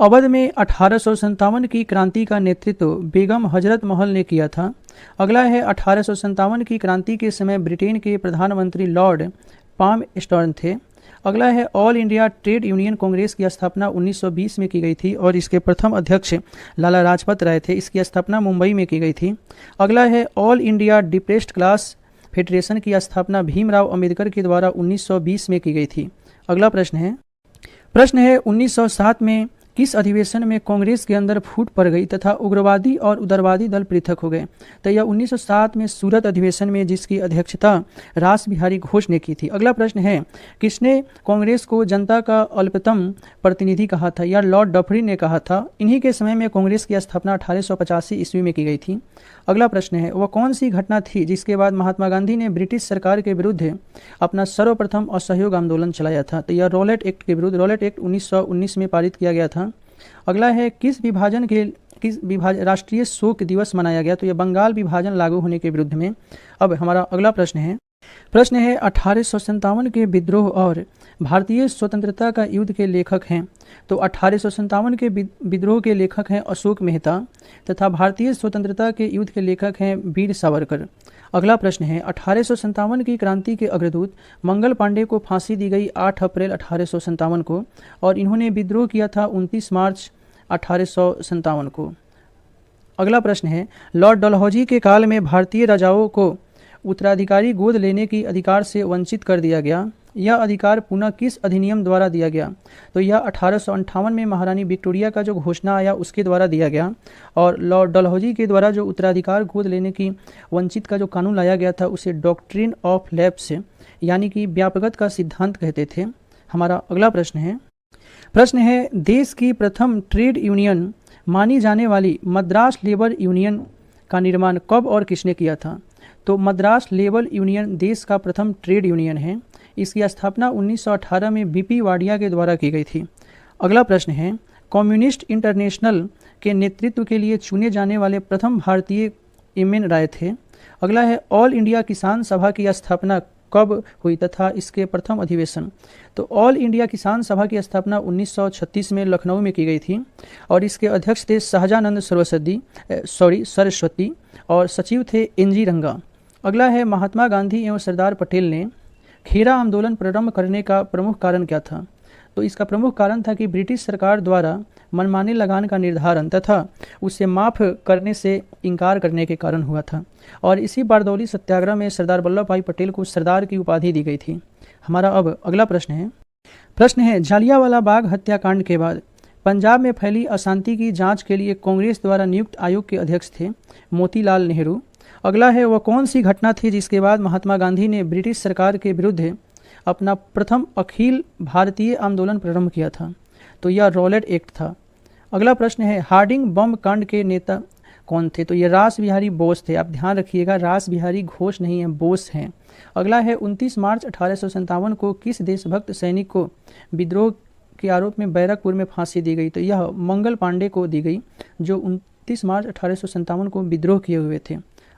अवध में 1857 की क्रांति का नेतृत्व बेगम हजरत महल ने किया था। अगला है 1857 की क्रांति के समय ब्रिटेन के प्रधानमंत्री लॉर्ड पामस्टर्न थे। अगला है all India trade union Congress की स्थापना 1920 में की गई थी और इसके प्रथम अध्यक्ष लाला लाजपत राय थे। इसकी स्थापना मुंबई में की गई थी। अगला है all India depressed class federation की स्थापना भीमराव अंबेडकर के द्वारा 1920 में की गई थी। अगला प्रश्न है 1907 में किस अधिवेशन में कांग्रेस के अंदर फूट पड़ गई तथा उग्रवादी और उदारवादी दल पृथक हो गए? तो यह 1907 में सूरत अधिवेशन में, जिसकी अध्यक्षता रास बिहारी घोष ने की थी। अगला प्रश्न है किसने कांग्रेस को जनता का अल्पतम प्रतिनिधि कहा था? यह लॉर्ड डफरी ने कहा था। इन्हीं के समय में कांग्रेस की स्थापना 1885 ईस्वी में की गई थी। अगला प्रश्न है वह कौन सी घटना थी जिसके बाद महात्मा गांधी ने ब्रिटिश सरकार के विरुद्ध अपना सर्वप्रथम असहयोग आंदोलन चलाया था? तो यह रॉलेट एक्ट के विरुद्ध, रॉलेट एक्ट 1919 में पारित किया गया था। अगला है किस राष्ट्रीय शोक दिवस मनाया गया? तो यह बंगाल विभाजन लागू होने के विरुद्ध में। अब हमारा अगला प्रश्न है 1857 के विद्रोह और भारतीय स्वतंत्रता का युद्ध के लेखक हैं। तो 1857 के विद्रोह के लेखक हैं अशोक मेहता तथा भारतीय स्वतंत्रता के युद्ध के लेखक हैं वीर सावरकर। अगला प्रश्न है 1857 की क्रांति के अग्रदूत मंगल पांडे को फांसी दी गई 8 अप्रैल 1857 को और इन्होंने विद्रोह किया था 29 मार्च 1857 को। अगला प्रश्न है लॉर्ड डलहौजी के काल में भारतीय राजाओं को उत्तराधिकारी गोद लेने की अधिकार से वंचित कर दिया गया। यह अधिकार पुनः किस अधिनियम द्वारा दिया गया? तो यह 1858 में महारानी विक्टोरिया का जो घोषणा आया उसके द्वारा दिया गया और लॉर्ड डलहौजी के द्वारा जो उत्तराधिकार गोद लेने की वंचित का जो कानून लाया गया था उसे डॉक्ट्रिन ऑफ लैप्स यानी कि व्यापकता का सिद्धांत कहते थे। हमारा अगला प्रश्न है देश की प्रथम ट्रेड यूनियन मानी जाने वाली मद्रास लेबर यूनियन का निर्माण कब और किसने किया था? तो मद्रास लेबर यूनियन देश का प्रथम ट्रेड यूनियन है। इसकी स्थापना 1918 में बीपी वाडिया के द्वारा की गई थी। अगला प्रश्न है कम्युनिस्ट इंटरनेशनल के नेतृत्व के लिए चुने जाने वाले प्रथम भारतीय एम.एन. राय थे। अगला है ऑल इंडिया किसान सभा की स्थापना कब हुई तथा इसके प्रथम अधिवेशन? तो ऑल इंडिया किसान सभा की स्थापना 1936 में लखनऊ में की गई थी और इसके अध्यक्ष थे सहजानंद सरस्वती और सचिव थे एन.जी. रंगा। अगला है महात्मा गांधी एवं सरदार पटेल ने खेरा आंदोलन प्रारंभ करने का प्रमुख कारण क्या था? तो इसका प्रमुख कारण था कि ब्रिटिश सरकार द्वारा मनमाने लगान का निर्धारण तथा उसे माफ़ करने से इनकार करने के कारण हुआ था। और इसी बारदौली सत्याग्रह में सरदार वल्लभ भाई पटेल को सरदार की उपाधि दी गई थी। हमारा अब अगला प्रश्न है जालियांवाला बाग हत्याकांड के बाद पंजाब में फैली अशांति की जांच के लिए कांग्रेस द्वारा नियुक्त आयोग के अध्यक्ष थे मोतीलाल नेहरू। अगला है वह कौन सी घटना थी जिसके बाद महात्मा गांधी ने ब्रिटिश सरकार के विरुद्ध अपना प्रथम अखिल भारतीय आंदोलन प्रारंभ किया था? तो यह रॉलेट एक्ट था। अगला प्रश्न है हार्डिंग बम कांड के नेता कौन थे? तो ये रास बिहारी बोस थे। आप ध्यान रखिएगा, रास बिहारी घोष नहीं है, बोस हैं। अगला है 29 मार्च 1857 को किस देशभक्त सैनिक को विद्रोह के आरोप में बैरकपुर में फांसी दी गई? तो यह मंगल पांडे को दी गई, जो 29 मार्च 1857 को विद्रोह किए हुए थे।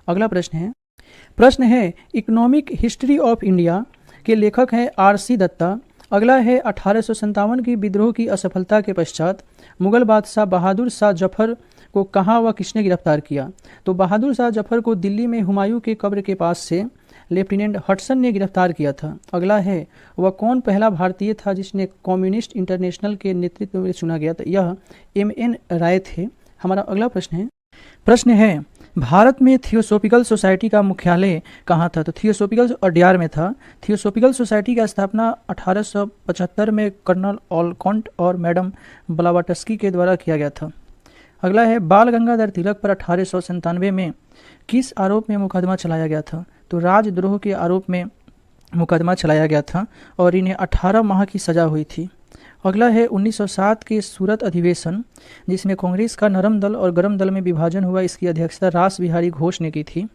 अगला प्रश्न है इकोनॉमिक हिस्ट्री ऑफ इंडिया के लेखक हैं आर.सी. दत्ता। अगला है 1857 की विद्रोह की असफलता के पश्चात मुगल बादशाह बहादुर शाह जफर को कहाँ व किसने गिरफ्तार किया? तो बहादुर शाह जफर को दिल्ली में हुमायूं के कब्र के पास से लेफ्टिनेंट हडसन ने गिरफ्तार किया था। अगला है वह कौन पहला भारतीय था जिसने कम्युनिस्ट इंटरनेशनल के नेतृत्व में चुना गया? तो यह M.N. राय थे। हमारा अगला प्रश्न है भारत में थियोसोफिकल सोसाइटी का मुख्यालय कहाँ था? तो थियोसोफिकल अड्यार में था। थियोसोफिकल सोसाइटी की स्थापना 1875 में कर्नल ऑलकॉन्ट और मैडम ब्लावाटस्की के द्वारा किया गया था। अगला है बाल गंगाधर तिलक पर 1897 में किस आरोप में मुकदमा चलाया गया था? तो राजद्रोह के आरोप में मुकदमा चलाया गया था और इन्हें 18 माह की सजा हुई थी। अगला है 1907 के सूरत अधिवेशन जिसमें कांग्रेस का नरम दल और गरम दल में विभाजन हुआ, इसकी अध्यक्षता रास बिहारी घोष ने की थी।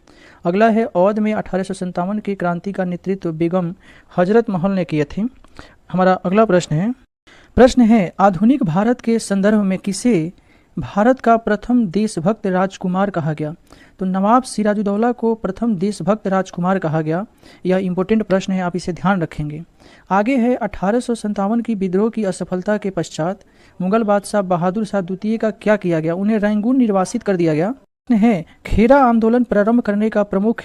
अगला है औध में 1857 की क्रांति का नेतृत्व बेगम हजरत महल ने किए थे। हमारा अगला प्रश्न है आधुनिक भारत के संदर्भ में किसे भारत का प्रथम देशभक्त राजकुमार कहा गया? तो नवाब सिराजुद्दौला को प्रथम देशभक्त राजकुमार कहा गया। यह इंपॉर्टेंट प्रश्न है, आप इसे ध्यान रखेंगे। आगे है 1857 की विद्रोह की असफलता के पश्चात मुगल बादशाह बहादुर शाह द्वितीय का क्या किया गया? उन्हें रंगून निर्वासित कर दिया गया। है खेरा आंदोलन प्रारंभ करने का प्रमुख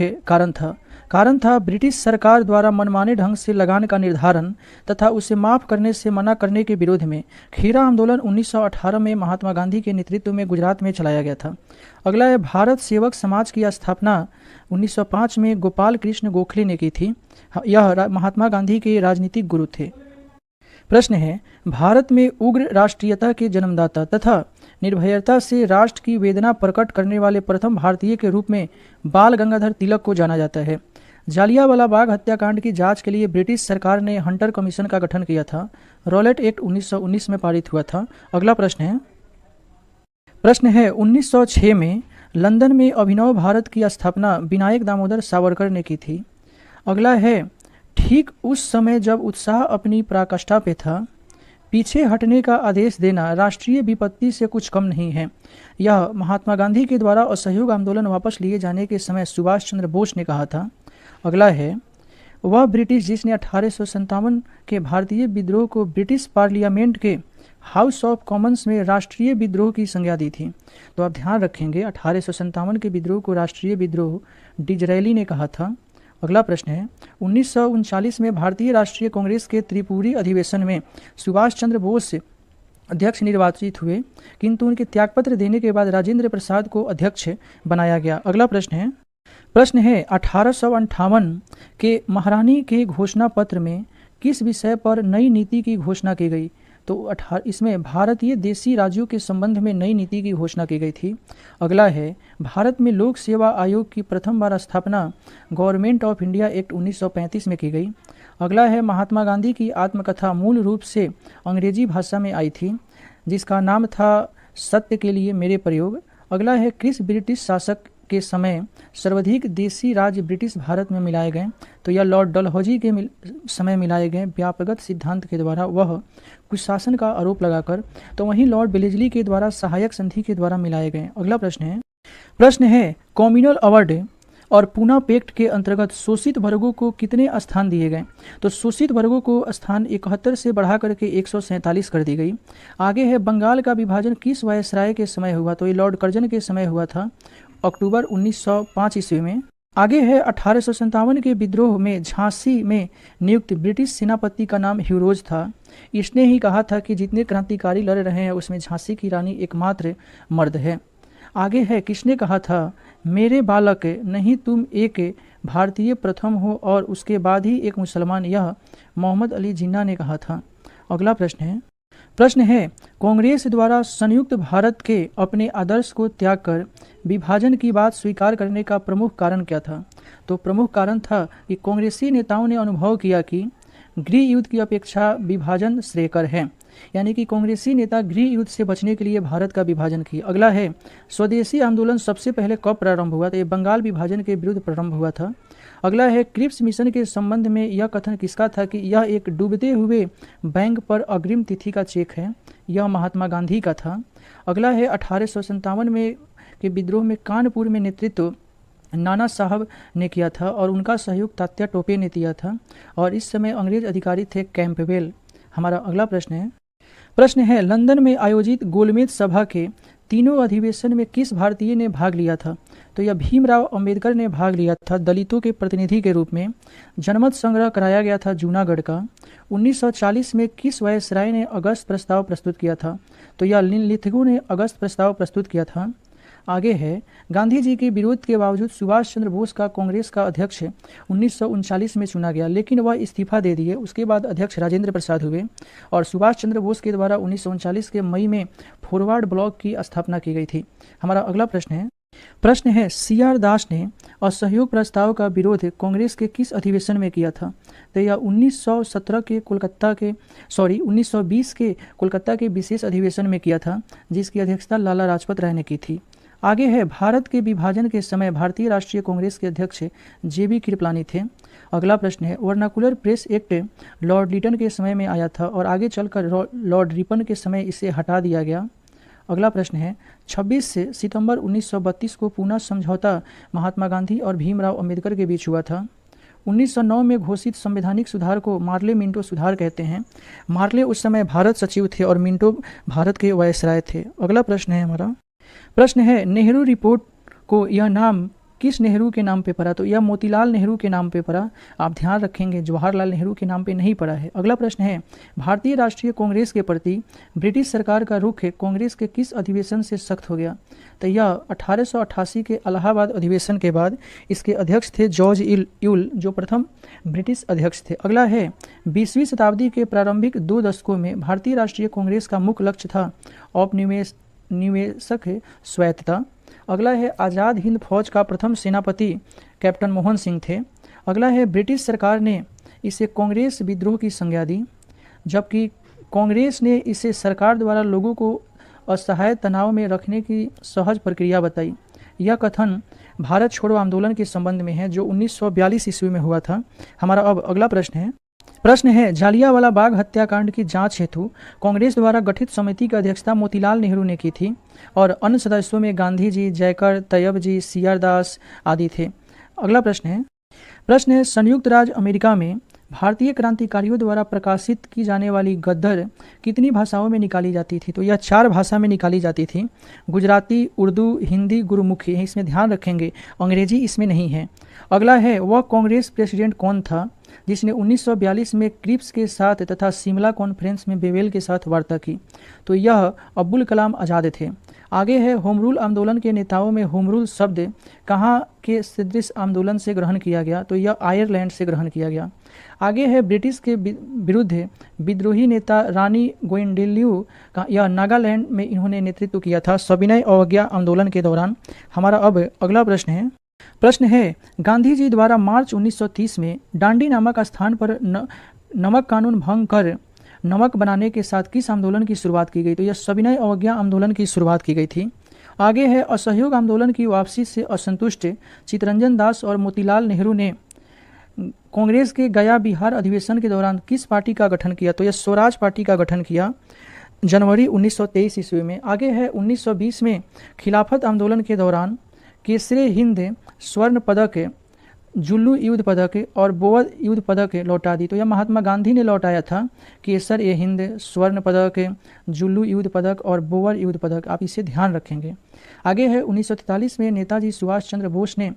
कारण था ब्रिटिश सरकार द्वारा मनमाने ढंग से लगान का निर्धारण तथा उसे माफ करने से मना करने के विरोध में। खेरा आंदोलन 1918 में महात्मा गांधी के नेतृत्व में गुजरात में चलाया गया था। अगला है भारत सेवक समाज की स्थापना 1905 में गोपाल कृष्ण गोखले ने की थी। यह महात्मा गांधी के राजनीतिक गुरु थे। प्रश्न है भारत में उग्र राष्ट्रीयता के जन्मदाता तथा निर्भयता से राष्ट्र की वेदना प्रकट करने वाले प्रथम भारतीय के रूप में बाल गंगाधर तिलक को जाना जाता है। जालियांवाला बाग हत्याकांड की जांच के लिए ब्रिटिश सरकार ने हंटर कमीशन का गठन किया था। रॉलेट एक्ट 1919 में पारित हुआ था। अगला प्रश्न है 1906 में लंदन में अभिनव भारत की स्थापना विनायक दामोदर सावरकर ने की थी। अगला है ठीक उस समय जब उत्साह अपनी पराकाष्ठा पे था, पीछे हटने का आदेश देना राष्ट्रीय विपत्ति से कुछ कम नहीं है। यह महात्मा गांधी के द्वारा असहयोग आंदोलन वापस लिए जाने के समय सुभाष चंद्र बोस ने कहा था। अगला है वह ब्रिटिश जिसने 1857 के भारतीय विद्रोह को ब्रिटिश पार्लियामेंट के हाउस ऑफ कॉमन्स में राष्ट्रीय विद्रोह की संज्ञा दी थी। तो आप ध्यान रखेंगे 1857 के विद्रोह को राष्ट्रीय विद्रोह डिजरेली ने कहा था। अगला प्रश्न है 1939 में भारतीय राष्ट्रीय कांग्रेस के त्रिपुरी अधिवेशन में सुभाष चंद्र बोस अध्यक्ष निर्वाचित हुए, किंतु उनके त्यागपत्र देने के बाद राजेंद्र प्रसाद को अध्यक्ष बनाया गया। अगला प्रश्न है 1858 के महारानी के घोषणा पत्र में किस विषय पर नई नीति की घोषणा की गई? तो इसमें भारतीय देशी राज्यों के संबंध में नई नीति की घोषणा की गई थी। अगला है भारत में लोक सेवा आयोग की प्रथम बार स्थापना गवर्नमेंट ऑफ इंडिया एक्ट 1935 में की गई। अगला है महात्मा गांधी की आत्मकथा मूल रूप से अंग्रेजी भाषा में आई थी जिसका नाम था सत्य के लिए मेरे प्रयोग। अगला है किस ब्रिटिश शासक के समय सर्वाधिक देशी राज्य ब्रिटिश भारत में मिलाए गए? तो यह लॉर्ड डलहौजी के समय मिलाए गए व्यापकगत सिद्धांत के द्वारा, वह कुशासन का आरोप लगाकर। तो वहीं लॉर्ड बेलेजली के द्वारा सहायक संधि के द्वारा मिलाए गए। अगला प्रश्न है कॉम्युनल अवार्ड और पूना पैक्ट के अंतर्गत शोषित वर्गों को कितने स्थान दिए गए? तो शोषित वर्गों को स्थान 71 से बढ़ा करके 147 कर दी गई। आगे है बंगाल का विभाजन किस वायसराय के समय हुआ? तो ये लॉर्ड कर्जन के समय हुआ था, अक्टूबर 1905 ईस्वी में। आगे है 1857 के विद्रोह में झांसी में नियुक्त ब्रिटिश सेनापति का नाम ह्यूरोज था। इसने ही कहा था कि जितने क्रांतिकारी लड़ रहे हैं उसमें झांसी की रानी एकमात्र मर्द है। आगे है किसने कहा था, मेरे बालक नहीं तुम एक भारतीय प्रथम हो और उसके बाद ही एक मुसलमान, यह मोहम्मद अली जिन्ना ने कहा था। अगला प्रश्न है कांग्रेस द्वारा संयुक्त भारत के अपने आदर्श को त्याग कर विभाजन की बात स्वीकार करने का प्रमुख कारण क्या था? तो प्रमुख कारण था कि कांग्रेसी नेताओं ने अनुभव किया कि गृह युद्ध की अपेक्षा विभाजन श्रेयकर है, यानी कि कांग्रेसी नेता गृह युद्ध से बचने के लिए भारत का विभाजन किया। अगला है स्वदेशी आंदोलन सबसे पहले कब प्रारंभ हुआ? तो ये बंगाल विभाजन के विरुद्ध प्रारंभ हुआ था। अगला है क्रिप्स मिशन के संबंध में यह कथन किसका था कि यह एक डूबते हुए बैंक पर अग्रिम तिथि का चेक है? यह महात्मा गांधी का था। अगला है 1857 में के विद्रोह में कानपुर में नेतृत्व नाना साहब ने किया था और उनका सहयोग तात्या टोपे ने किया था और इस समय अंग्रेज अधिकारी थे कैंपबेल। हमारा अगला प्रश्न है लंदन में आयोजित गोलमेज सभा के तीनों अधिवेशन में किस भारतीय ने भाग लिया था? तो यह भीमराव अंबेडकर ने भाग लिया था दलितों के प्रतिनिधि के रूप में। जनमत संग्रह कराया गया था जूनागढ़ का। 1940 में किस वायसराय ने अगस्त प्रस्ताव प्रस्तुत किया था? तो यह लिथगो ने अगस्त प्रस्ताव प्रस्तुत किया था। आगे है गांधी जी के विरोध के बावजूद सुभाष चंद्र बोस का कांग्रेस का अध्यक्ष 1939 में चुना गया, लेकिन वह इस्तीफा दे दिए। उसके बाद अध्यक्ष राजेंद्र प्रसाद हुए और सुभाष चंद्र बोस के द्वारा 1939 के मई में फॉरवर्ड ब्लॉक की स्थापना की गई थी। हमारा अगला प्रश्न है CR दास ने असहयोग प्रस्ताव का विरोध कांग्रेस के किस अधिवेशन में किया था? तो यह 1920 के कोलकाता के विशेष अधिवेशन में किया था, जिसकी अध्यक्षता लाला लाजपत राय ने की थी। आगे है भारत के विभाजन के समय भारतीय राष्ट्रीय कांग्रेस के अध्यक्ष JB कृपलानी थे। अगला प्रश्न है vernacular press act Lord Lytton के समय में आया था और आगे चलकर लॉर्ड रिपन के समय इसे हटा दिया गया। अगला प्रश्न है 26 सितंबर 1932 को पूना समझौता महात्मा गांधी और भीमराव अंबेडकर के बीच हुआ था। 1909 में घोषित संवैधानिक सुधार को मार्ले मिंटो सुधार कहते हैं। मार्ले उस समय भारत सचिव थे और मिंटो भारत के वायसराय थे। अगला प्रश्न है नेहरू रिपोर्ट को यह नाम किस नेहरू के नाम पे पड़ा? तो यह मोतीलाल नेहरू के नाम पे पड़ा। आप ध्यान रखेंगे जवाहरलाल नेहरू के नाम पे नहीं पड़ा है। अगला प्रश्न है भारतीय राष्ट्रीय कांग्रेस के प्रति ब्रिटिश सरकार का रुख कांग्रेस के किस अधिवेशन से सख्त हो गया? तो यह 1888 के इलाहाबाद अधिवेशन के बाद। इसके अध्यक्ष थे जॉर्ज यूल जो प्रथम ब्रिटिश अध्यक्ष थे। अगला है 20वीं शताब्दी के प्रारंभिक 2 दशकों में भारतीय राष्ट्रीय कांग्रेस का मुख्य लक्ष्य था औपनिवेशक स्वायत्तता। अगला है आज़ाद हिंद फौज का प्रथम सेनापति कैप्टन मोहन सिंह थे। अगला है ब्रिटिश सरकार ने इसे कांग्रेस विद्रोह की संज्ञा दी, जबकि कांग्रेस ने इसे सरकार द्वारा लोगों को असहाय तनाव में रखने की सहज प्रक्रिया बताई। यह कथन भारत छोड़ो आंदोलन के संबंध में है जो 1942 ईस्वी में हुआ था। हमारा अब अगला प्रश्न है जालियांवाला बाग हत्याकांड की जांच हेतु कांग्रेस द्वारा गठित समिति की अध्यक्षता मोतीलाल नेहरू ने की थी और अन्य सदस्यों में गांधी जी, जयकर, तैयब जी, CR दास आदि थे। अगला प्रश्न है संयुक्त राज्य अमेरिका में भारतीय क्रांतिकारियों द्वारा प्रकाशित की जाने वाली गद्दर कितनी भाषाओं में निकाली जाती थी? तो यह 4 भाषा में निकाली जाती थी, गुजराती, उर्दू, हिंदी, गुरुमुखी। इसमें ध्यान रखेंगे अंग्रेजी इसमें नहीं है। अगला है वह कांग्रेस प्रेसिडेंट कौन था जिसने 1942 में क्रिप्स के साथ तथा शिमला कॉन्फ्रेंस में बेवेल के साथ वार्ता की? तो यह अब्दुल कलाम आज़ाद थे। आगे है होम रूल आंदोलन के नेताओं में होम रूल शब्द कहाँ के सदृश आंदोलन से ग्रहण किया गया? तो यह आयरलैंड से ग्रहण किया गया। आगे है ब्रिटिश के विरुद्ध विद्रोही नेता रानी गोइंडेल्यू का यह नागालैंड में इन्होंने नेतृत्व किया था सविनय अवज्ञा आंदोलन के दौरान। हमारा अब अगला प्रश्न है गांधी जी द्वारा मार्च 1930 में डांडी नामक स्थान पर नमक कानून भंग कर नमक बनाने के साथ किस आंदोलन की शुरुआत की गई? तो यह सविनय अवज्ञा आंदोलन की शुरुआत की गई थी। आगे है असहयोग आंदोलन की वापसी से असंतुष्ट चितरंजन दास और मोतीलाल नेहरू ने कांग्रेस के गया बिहार अधिवेशन के दौरान किस पार्टी का गठन किया? तो यह स्वराज पार्टी का गठन किया जनवरी 1923 ईस्वी में। आगे है 1920 में खिलाफत आंदोलन के दौरान केसरे हिंद स्वर्ण पदक, जुल्लू युद्ध पदक और बोअर युद्ध पदक लौटा दी। तो यह महात्मा गांधी ने लौटाया था केसर ए हिंद, स्वर्ण पदक, जुल्लू युद्ध पदक और बोअर युद्ध पदक। आप इसे ध्यान रखेंगे। आगे है 1943 में नेताजी सुभाष चंद्र बोस ने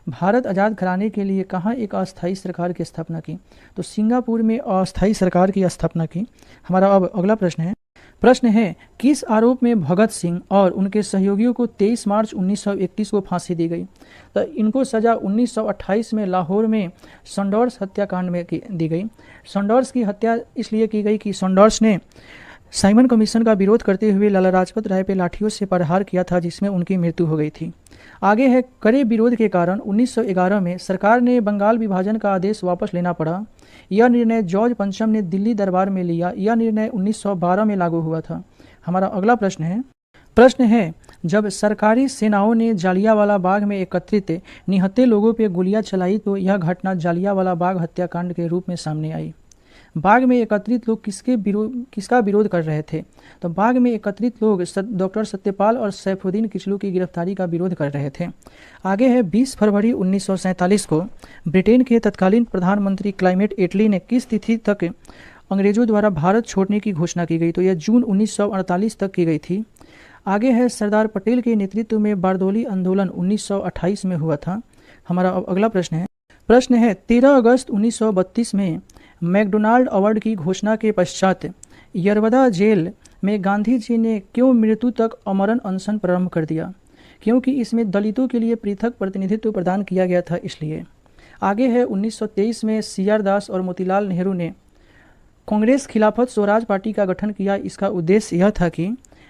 भारत आज़ाद कराने के लिए कहाँ एक अस्थायी सरकार की स्थापना की? तो सिंगापुर में अस्थायी सरकार की स्थापना की। हमारा अब अगला प्रश्न है किस आरोप में भगत सिंह और उनके सहयोगियों को 23 मार्च 1931 को फांसी दी गई? तो इनको सज़ा 1928 में लाहौर में सैंडर्स हत्याकांड में दी गई। सैंडर्स की हत्या इसलिए की गई कि सैंडर्स ने साइमन कमीशन का विरोध करते हुए लाला लाजपत राय पे लाठियों से प्रहार किया था, जिसमें उनकी मृत्यु हो गई थी। आगे है कड़े विरोध के कारण 1911 में सरकार ने बंगाल विभाजन का आदेश वापस लेना पड़ा। यह निर्णय जॉर्ज पंचम ने दिल्ली दरबार में लिया। यह निर्णय 1912 में लागू हुआ था। हमारा अगला प्रश्न है जब सरकारी सेनाओं ने जालियांवाला बाग में एकत्रित निहत्थे लोगों पर गोलियां चलाई तो यह घटना जालियांवाला बाग हत्याकांड के रूप में सामने आई। बाग में एकत्रित लोग किसका विरोध कर रहे थे? तो बाग में एकत्रित लोग डॉक्टर सत्यपाल और सैफुद्दीन किचलू की गिरफ्तारी का विरोध कर रहे थे। आगे है 20 फरवरी 1947 को ब्रिटेन के तत्कालीन प्रधानमंत्री क्लाइमेट एटली ने किस तिथि तक अंग्रेजों द्वारा भारत छोड़ने की घोषणा की गई? तो यह जून 1948 तक की गई थी। आगे है सरदार पटेल के नेतृत्व में बारदौली आंदोलन 1928 में हुआ था। हमारा अब अगला प्रश्न है 13 अगस्त 1932 में मैकडोनाल्ड अवार्ड की घोषणा के पश्चात यरवदा जेल में गांधी जी ने क्यों मृत्यु तक आमरण अनशन प्रारंभ कर दिया? क्योंकि इसमें दलितों के लिए पृथक प्रतिनिधित्व प्रदान किया गया था, इसलिए। आगे है 1923 में CR दास और मोतीलाल नेहरू ने कांग्रेस खिलाफत स्वराज पार्टी का गठन किया। इसका उद्देश्य यह था कि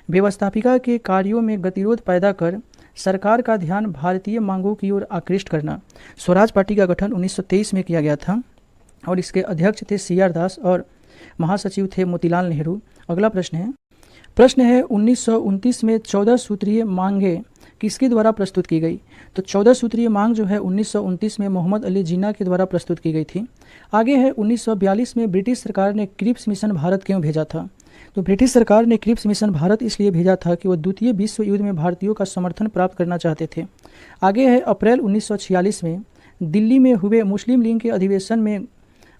व्यवस्थापिका के कार्यों में गतिरोध पैदा कर सरकार का ध्यान भारतीय मांगों की ओर आकृष्ट करना। स्वराज पार्टी का गठन 1923 में किया गया था और इसके अध्यक्ष थे CR दास और महासचिव थे मोतीलाल नेहरू। अगला प्रश्न है 1929 में 14 सूत्रीय मांगे किसके द्वारा प्रस्तुत की गई? तो 14 सूत्रीय मांग जो है 1929 में मोहम्मद अली जिन्ना के द्वारा प्रस्तुत की गई थी। आगे है 1942 में ब्रिटिश सरकार ने क्रिप्स मिशन भारत क्यों भेजा था? तो ब्रिटिश सरकार ने क्रिप्स मिशन भारत इसलिए भेजा था कि वो द्वितीय विश्व युद्ध में भारतीयों का समर्थन प्राप्त करना चाहते थे। आगे है अप्रैल 1946 में दिल्ली में हुए मुस्लिम लीग के अधिवेशन में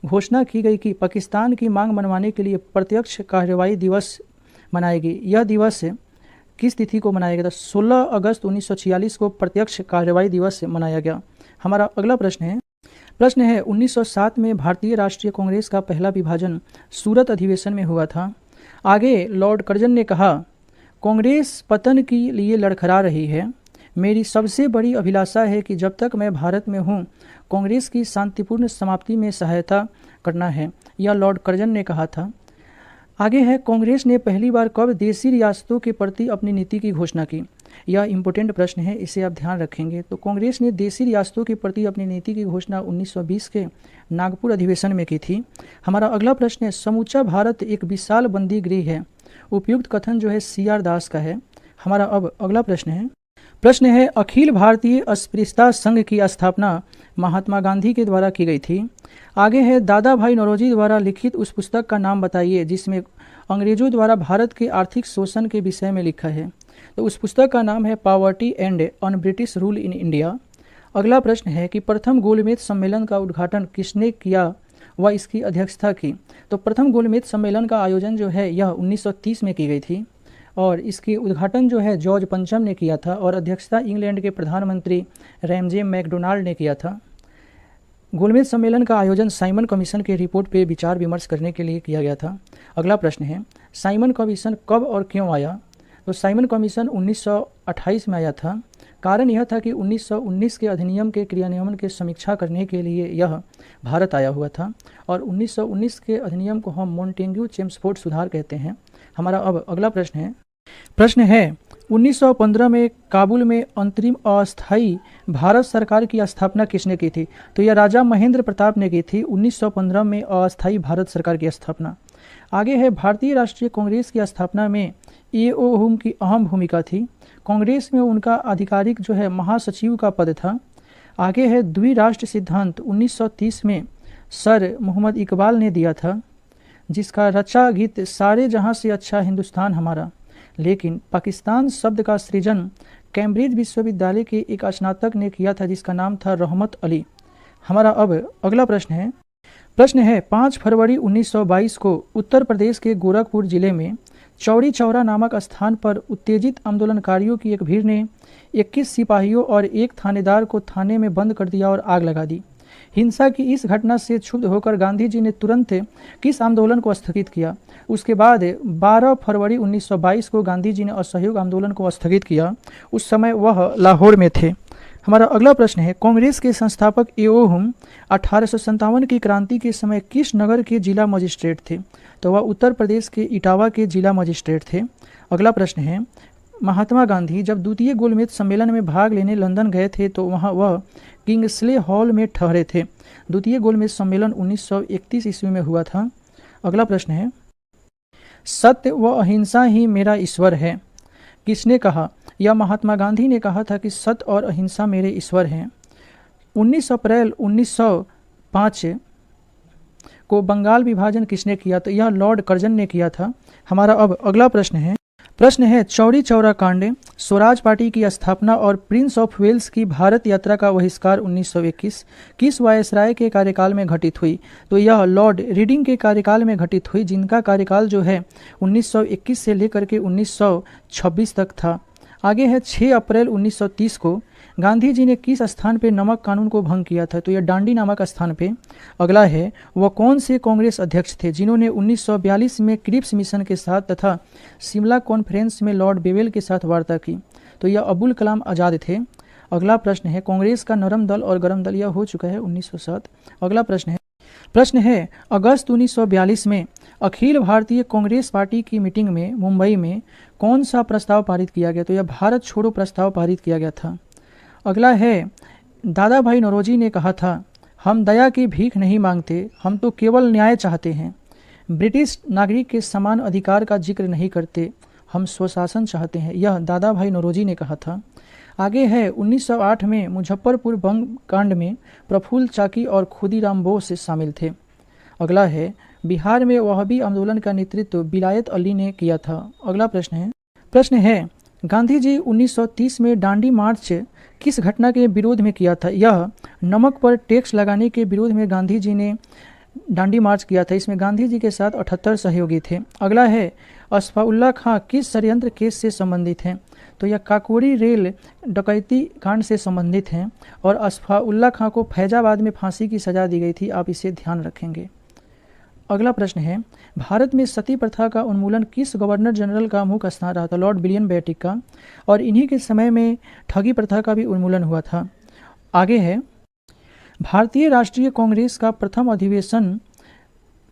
घोषणा की गई कि पाकिस्तान की मांग मनवाने के लिए प्रत्यक्ष कार्रवाई दिवस मनाएगी। यह दिवस किस तिथि को मनाया गया था? 16 अगस्त 1946 को प्रत्यक्ष कार्रवाई दिवस मनाया गया। हमारा अगला प्रश्न है 1907 में भारतीय राष्ट्रीय कांग्रेस का पहला विभाजन सूरत अधिवेशन में हुआ था। आगे लॉर्ड कर्जन ने कहा, कांग्रेस पतन के लिए लड़खड़ा रही है। मेरी सबसे बड़ी अभिलाषा है कि जब तक मैं भारत में हूँ कांग्रेस की शांतिपूर्ण समाप्ति में सहायता करना है। यह लॉर्ड कर्जन ने कहा था। आगे है कांग्रेस ने पहली बार कब देशी रियासतों के प्रति अपनी नीति की घोषणा की? यह इम्पोर्टेंट प्रश्न है, इसे आप ध्यान रखेंगे। तो कांग्रेस ने देशी रियासतों के प्रति अपनी नीति की घोषणा 1920 के नागपुर अधिवेशन में की थी। हमारा अगला प्रश्न है समूचा भारत एक विशाल बंदी गृह है। उपयुक्त कथन जो है CR दास का है। हमारा अब अगला प्रश्न है अखिल भारतीय अस्पृश्यता संघ की स्थापना महात्मा गांधी के द्वारा की गई थी। आगे है दादा भाई नौरोजी द्वारा लिखित उस पुस्तक का नाम बताइए जिसमें अंग्रेजों द्वारा भारत के आर्थिक शोषण के विषय में लिखा है। तो उस पुस्तक का नाम है poverty and on British rule in India. अगला प्रश्न है कि प्रथम गोलमेज सम्मेलन का उद्घाटन किसने किया व इसकी अध्यक्षता की? तो प्रथम गोलमेज सम्मेलन का आयोजन जो है यह 1930 में की गई थी और इसकी उद्घाटन जो है जॉर्ज पंचम ने किया था और अध्यक्षता इंग्लैंड के प्रधानमंत्री रैमजे मैकडोनाल्ड ने किया था। गोलमेज सम्मेलन का आयोजन साइमन कमीशन के रिपोर्ट पे विचार विमर्श करने के लिए किया गया था। अगला प्रश्न है साइमन कमीशन कब और क्यों आया? तो साइमन कमीशन 1928 में आया था। कारण यह था कि 1919 के अधिनियम के क्रियान्वयन की समीक्षा करने के लिए यह भारत आया हुआ था और 1919 के अधिनियम को हम मोंटेग्यू चेम्सफोर्ड सुधार कहते हैं। हमारा अब अगला प्रश्न है 1915 में काबुल में अंतरिम अस्थायी भारत सरकार की स्थापना किसने की थी? तो यह राजा महेंद्र प्रताप ने की थी 1915 में अस्थायी भारत सरकार की स्थापना। आगे है भारतीय राष्ट्रीय कांग्रेस की स्थापना में A.O. हुम की अहम भूमिका थी। कांग्रेस में उनका आधिकारिक जो है महासचिव का पद था। आगे है द्विराष्ट्र सिद्धांत 1930 में सर मोहम्मद इकबाल ने दिया था जिसका रचा गीत सारे जहां से अच्छा हिंदुस्तान हमारा। लेकिन पाकिस्तान शब्द का सृजन कैम्ब्रिज विश्वविद्यालय के एक स्नातक ने किया था जिसका नाम था रहमत अली। हमारा अब अगला प्रश्न है 5 फरवरी 1922 को उत्तर प्रदेश के गोरखपुर जिले में चौरी चौरा नामक स्थान पर उत्तेजित आंदोलनकारियों की एक भीड़ ने 21 सिपाहियों और एक थानेदार को थाने में बंद कर दिया और आग लगा दी। हिंसा की इस घटना से क्षुब्ध होकर गांधी जी ने तुरंत किस आंदोलन को स्थगित किया? उसके बाद 12 फरवरी 1922 को गांधी जी ने असहयोग आंदोलन को स्थगित किया। उस समय वह लाहौर में थे। हमारा अगला प्रश्न है, कांग्रेस के संस्थापक एवं 1857 की क्रांति के समय किस नगर के जिला मजिस्ट्रेट थे? तो वह उत्तर प्रदेश के इटावा के जिला मजिस्ट्रेट थे। अगला प्रश्न है, महात्मा गांधी जब द्वितीय गोलमेज सम्मेलन में भाग लेने लंदन गए थे तो वहां वह किंग्सले हॉल में ठहरे थे। द्वितीय गोलमेज सम्मेलन 1931 ईस्वी में हुआ था। अगला प्रश्न है, सत्य व अहिंसा ही मेरा ईश्वर है, किसने कहा? यह महात्मा गांधी ने कहा था कि सत्य और अहिंसा मेरे ईश्वर हैं। 19 अप्रैल 1905 को बंगाल विभाजन किसने किया? तो यह लॉर्ड कर्जन ने किया था। हमारा अब अगला प्रश्न है चौरी चौरा कांड, स्वराज पार्टी की स्थापना और प्रिंस ऑफ वेल्स की भारत यात्रा का बहिष्कार 1921 किस वायसराय के कार्यकाल में घटित हुई? तो यह लॉर्ड रीडिंग के कार्यकाल में घटित हुई, जिनका कार्यकाल जो है 1921 से लेकर के 1926 तक था। आगे है 6 अप्रैल 1930 को गांधी जी ने किस स्थान पे नमक कानून को भंग किया था? तो यह डांडी नामक स्थान पे। अगला है, वह कौन से कांग्रेस अध्यक्ष थे जिन्होंने 1942 में क्रिप्स मिशन के साथ तथा शिमला कॉन्फ्रेंस में लॉर्ड बेवेल के साथ वार्ता की? तो यह अबुल कलाम आज़ाद थे। अगला प्रश्न है, कांग्रेस का नरम दल और गरम दल, यह हो चुका है 1907। अगला प्रश्न है अगस्त 1942 में अखिल भारतीय कांग्रेस पार्टी की मीटिंग में मुंबई में कौन सा प्रस्ताव पारित किया गया? तो यह भारत छोड़ो प्रस्ताव पारित किया गया था। अगला है, दादा भाई नौरोजी ने कहा था, हम दया की भीख नहीं मांगते, हम तो केवल न्याय चाहते हैं। ब्रिटिश नागरिक के समान अधिकार का जिक्र नहीं करते, हम स्वशासन चाहते हैं। यह दादा भाई नौरोजी ने कहा था। आगे है 1908 में मुजफ्फरपुर बम कांड में प्रफुल्ल चाकी और खुदीराम बोस शामिल थे। अगला है, बिहार में वहाबी आंदोलन का नेतृत्व बिलायत अली ने किया था। अगला प्रश्न है गांधी जी 1930 में दांडी मार्च किस घटना के विरोध में किया था? यह नमक पर टैक्स लगाने के विरोध में गांधी जी ने दांडी मार्च किया था। इसमें गांधी जी के साथ 78 सहयोगी थे। अगला है, असफाउल्ला खां किस षड्यंत्र केस से संबंधित हैं? तो यह काकोरी रेल डकैती कांड से संबंधित हैं और असफाउल्ला खां को फैजाबाद में फांसी की सजा दी गई थी, आप इसे ध्यान रखेंगे। अगला प्रश्न है, भारत में सती प्रथा का उन्मूलन किस गवर्नर जनरल का मुख्य स्थान रहा था? लॉर्ड विलियम बेंटिक का। और इन्हीं के समय में ठगी प्रथा का भी उन्मूलन हुआ था। आगे है, भारतीय राष्ट्रीय कांग्रेस का प्रथम अधिवेशन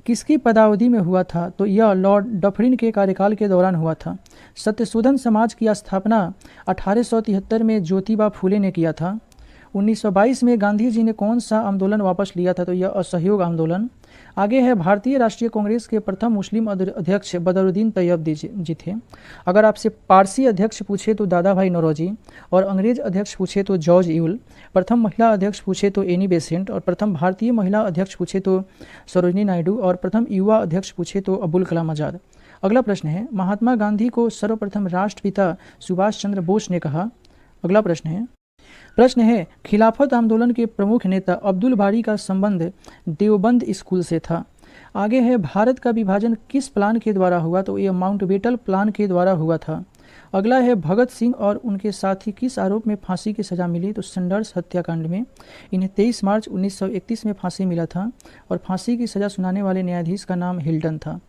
किसकी पदावधि में हुआ था? तो यह लॉर्ड डफरिन के कार्यकाल के दौरान हुआ था। सत्यशोधन समाज की स्थापना 1873 में ज्योतिबा फूले ने किया था। 1922 में गांधी जी ने कौन सा आंदोलन वापस लिया था? तो यह असहयोग आंदोलन। आगे है, भारतीय राष्ट्रीय कांग्रेस के प्रथम मुस्लिम अध्यक्ष बदरुद्दीन तैयब जी थे। अगर आपसे पारसी अध्यक्ष पूछे तो दादा भाई नौरोजी, और अंग्रेज अध्यक्ष पूछे तो जॉर्ज यूल, प्रथम महिला अध्यक्ष पूछे तो एनी बेसेंट, और प्रथम भारतीय महिला अध्यक्ष पूछे तो सरोजिनी नायडू, और प्रथम युवा अध्यक्ष पूछे तो अबुल कलाम आज़ाद। अगला प्रश्न है, महात्मा गांधी को सर्वप्रथम राष्ट्रपिता सुभाष चंद्र बोस ने कहा। अगला प्रश्न है खिलाफत आंदोलन के प्रमुख नेता अब्दुल बारी का संबंध देवबंद स्कूल से था। आगे है, भारत का विभाजन किस प्लान के द्वारा हुआ? तो यह माउंटबेटन प्लान के द्वारा हुआ था। अगला है, भगत सिंह और उनके साथी किस आरोप में फांसी की सजा मिली? तो सैंडर्स हत्याकांड में। इन्हें 23 मार्च 1931 में फांसी मिला था और फांसी की सजा सुनाने वाले न्यायाधीश का नाम हिल्टन था।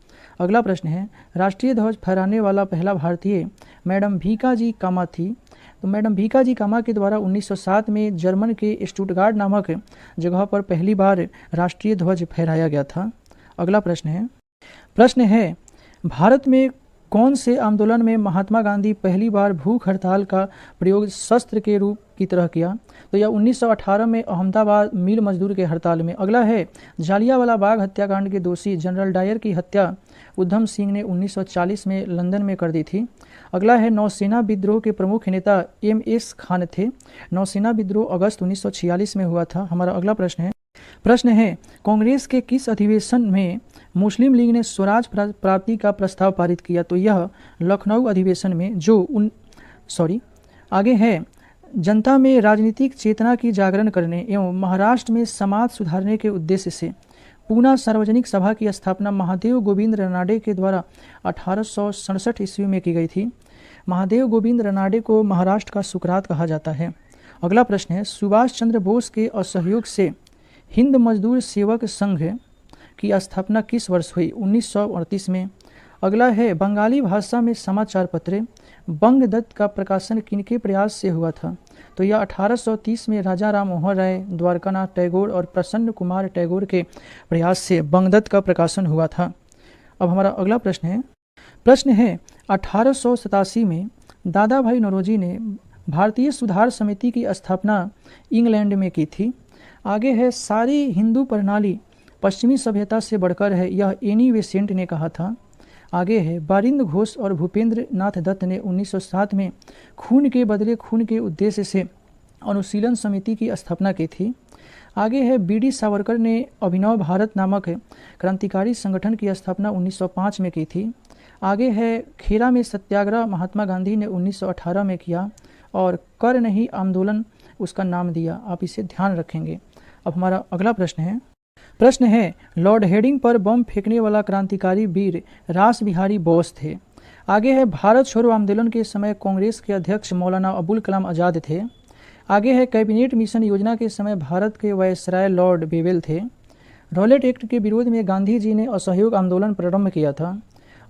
अगला प्रश्न है, राष्ट्रीय ध्वज फहराने वाला पहला भारतीय मैडम भीकाजी कामा थी। तो मैडम भीकाजी कामा के द्वारा 1907 में जर्मन के स्टुटगार्ट नामक जगह पर पहली बार राष्ट्रीय ध्वज फहराया गया था। अगला प्रश्न है भारत में कौन से आंदोलन में महात्मा गांधी पहली बार भूख हड़ताल का प्रयोग शस्त्र के रूप की तरह किया? तो यह 1918 में अहमदाबाद मिल मजदूर के हड़ताल में। अगला है, जालियांवाला बाग हत्याकांड के दोषी जनरल डायर की हत्या उधम सिंह ने 1940 में लंदन में कर दी थी। अगला है, नौसेना विद्रोह के प्रमुख नेता MS खान थे। नौसेना विद्रोह अगस्त 1946 में हुआ था। हमारा अगला प्रश्न है कांग्रेस के किस अधिवेशन में मुस्लिम लीग ने स्वराज प्राप्ति का प्रस्ताव पारित किया? तो यह लखनऊ अधिवेशन में आगे है, जनता में राजनीतिक चेतना की जागरण करने एवं महाराष्ट्र में समाज सुधारने के उद्देश्य से पूना सार्वजनिक सभा की स्थापना महादेव गोविंद रानडे के द्वारा 1867 ईस्वी में की गई थी। महादेव गोविंद रनाडे को महाराष्ट्र का सुकरात कहा जाता है। अगला प्रश्न है, सुभाष चंद्र बोस के असहयोग से हिंद मजदूर सेवक संघ की स्थापना किस वर्ष हुई? 1938 में। अगला है, बंगाली भाषा में समाचार पत्र बंगदत्त का प्रकाशन किनके प्रयास से हुआ था? तो यह 1830 में राजा राम मोहन राय, द्वारकानाथ टैगोर और प्रसन्न कुमार टैगोर के प्रयास से बंगदत्त का प्रकाशन हुआ था। अब हमारा अगला प्रश्न है 1887 में दादा भाई नौरोजी ने भारतीय सुधार समिति की स्थापना इंग्लैंड में की थी। आगे है, सारी हिंदू प्रणाली पश्चिमी सभ्यता से बढ़कर है, यह एनी बेसेंट ने कहा था। आगे है, बारिंद घोष और भूपेंद्र नाथ दत्त ने 1907 में खून के बदले खून के उद्देश्य से अनुशीलन समिति की स्थापना की थी। आगे है, बीडी सावरकर ने अभिनव भारत नामक क्रांतिकारी संगठन की स्थापना 1905 में की थी। आगे है, खेरा में सत्याग्रह महात्मा गांधी ने 1918 में किया और कर नहीं आंदोलन उसका नाम दिया। आप इसे ध्यान रखेंगे। अब हमारा अगला प्रश्न है, लॉर्ड हेडिंग पर बम फेंकने वाला क्रांतिकारी वीर रास बिहारी बोस थे। आगे है, भारत छोड़ो आंदोलन के समय कांग्रेस के अध्यक्ष मौलाना अबुल कलाम आज़ाद थे। आगे है, कैबिनेट मिशन योजना के समय भारत के वायसराय लॉर्ड बेवेल थे। रॉलेट एक्ट के विरोध में गांधी जी ने असहयोग आंदोलन प्रारंभ किया था।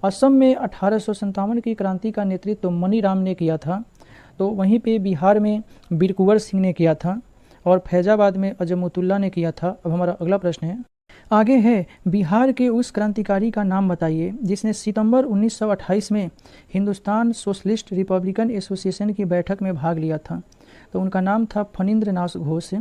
असम में 1857 की क्रांति का नेतृत्व मनीराम ने किया था, तो वहीं पे बिहार में वीर कुंवर सिंह ने किया था और फैजाबाद में अजमुतुल्ला ने किया था। अब हमारा अगला प्रश्न है, आगे है, बिहार के उस क्रांतिकारी का नाम बताइए जिसने सितंबर 1928 में हिंदुस्तान सोशलिस्ट रिपब्लिकन एसोसिएशन की बैठक में भाग लिया था। तो उनका नाम था फणींद्र नाथ घोष।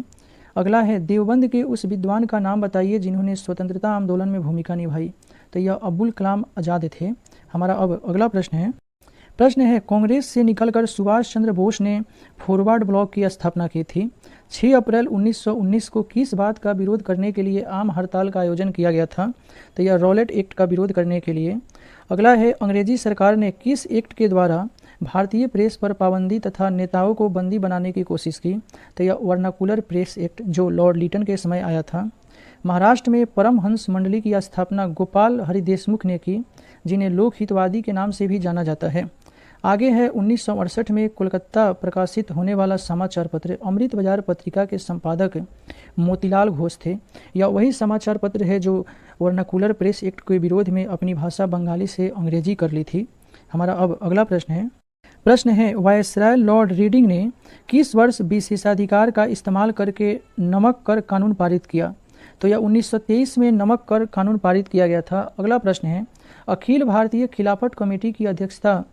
अगला है, देवबंद के उस विद्वान का नाम बताइए जिन्होंने स्वतंत्रता आंदोलन में भूमिका निभाई। तो यह अबुल कलाम आज़ाद थे। हमारा अब अगला प्रश्न है, कांग्रेस से निकलकर सुभाष चंद्र बोस ने फॉरवर्ड ब्लॉक की स्थापना की थी। 6 अप्रैल 1919 को किस बात का विरोध करने के लिए आम हड़ताल का आयोजन किया गया था? तो यह रॉलेट एक्ट का विरोध करने के लिए। अगला है, अंग्रेजी सरकार ने किस एक्ट के द्वारा भारतीय प्रेस पर पाबंदी तथा नेताओं को बंदी बनाने की कोशिश की? तो यह वर्नाकुलर प्रेस एक्ट जो लॉर्ड लीटन के समय आया था। महाराष्ट्र में परमहंस मंडली की स्थापना गोपाल हरि देशमुख ने की, जिन्हें लोकहितवादी के नाम से भी जाना जाता है। आगे है, 1968 में कोलकाता प्रकाशित होने वाला समाचार पत्र अमृत बाजार पत्रिका के संपादक मोतीलाल घोष थे। यह वही समाचार पत्र है जो वर्नाकुलर प्रेस एक्ट के विरोध में अपनी भाषा बंगाली से अंग्रेजी कर ली थी। हमारा अब अगला प्रश्न है, वायसराय लॉर्ड रीडिंग ने किस वर्ष विशेषाधिकार का इस्तेमाल करके नमक कर कानून पारित किया? तो यह 1923 में नमक कर कानून पारित किया गया था। अगला प्रश्न है, अखिल भारतीय खिलाफत कमेटी की अध्यक्षता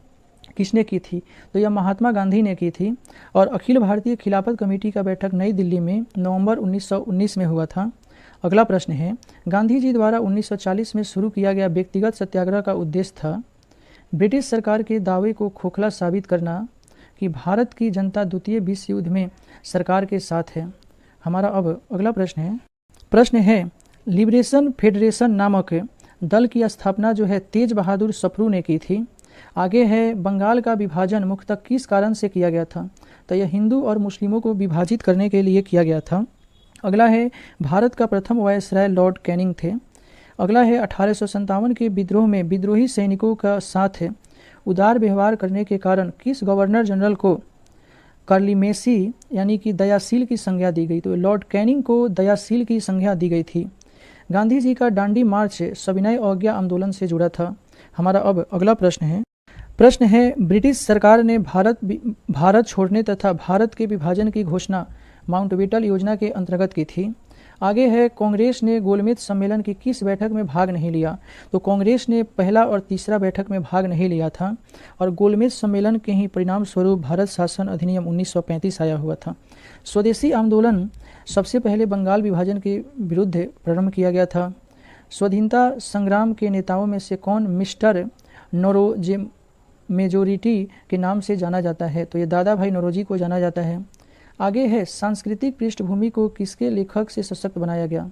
किसने की थी? तो यह महात्मा गांधी ने की थी और अखिल भारतीय खिलाफत कमेटी का बैठक नई दिल्ली में नवंबर 1919 में हुआ था। अगला प्रश्न है, गांधी जी द्वारा 1940 में शुरू किया गया व्यक्तिगत सत्याग्रह का उद्देश्य था ब्रिटिश सरकार के दावे को खोखला साबित करना कि भारत की जनता द्वितीय विश्व युद्ध में सरकार के साथ है। हमारा अब अगला प्रश्न है, लिबरेशन फेडरेशन नामक दल की स्थापना जो है तेज बहादुर सप्रू ने की थी। आगे है, बंगाल का विभाजन मुख्यतः किस कारण से किया गया था? तो यह हिंदू और मुस्लिमों को विभाजित करने के लिए किया गया था। अगला है, भारत का प्रथम वायसराय लॉर्ड कैनिंग थे। अगला है, 1857 के विद्रोह में विद्रोही सैनिकों का साथ उदार व्यवहार करने के कारण किस गवर्नर जनरल को कर्लिमेसी यानी कि दयाशील की संज्ञा दी गई? तो लॉर्ड कैनिंग को दयाशील की संज्ञा दी गई थी। गांधी जी का दांडी मार्च सविनय अवज्ञा आंदोलन से जुड़ा था। हमारा अब अगला प्रश्न है, ब्रिटिश सरकार ने भारत छोड़ने तथा भारत के विभाजन की घोषणा माउंटबेटन योजना के अंतर्गत की थी। आगे है, कांग्रेस ने गोलमेज सम्मेलन की किस बैठक में भाग नहीं लिया? तो कांग्रेस ने पहला और तीसरा बैठक में भाग नहीं लिया था और गोलमेज सम्मेलन के ही परिणाम स्वरूप भारत शासन अधिनियम 1935 आया हुआ था। स्वदेशी आंदोलन सबसे पहले बंगाल विभाजन के विरुद्ध प्रारंभ किया गया था। स्वाधीनता संग्राम के नेताओं में से कौन मिस्टर नौरोजी मेजोरिटी के नाम से जाना जाता है? तो ये दादा भाई नौरोजी को जाना जाता है। आगे है, सांस्कृतिक पृष्ठभूमि को किसके लेखक से सशक्त बनाया गया?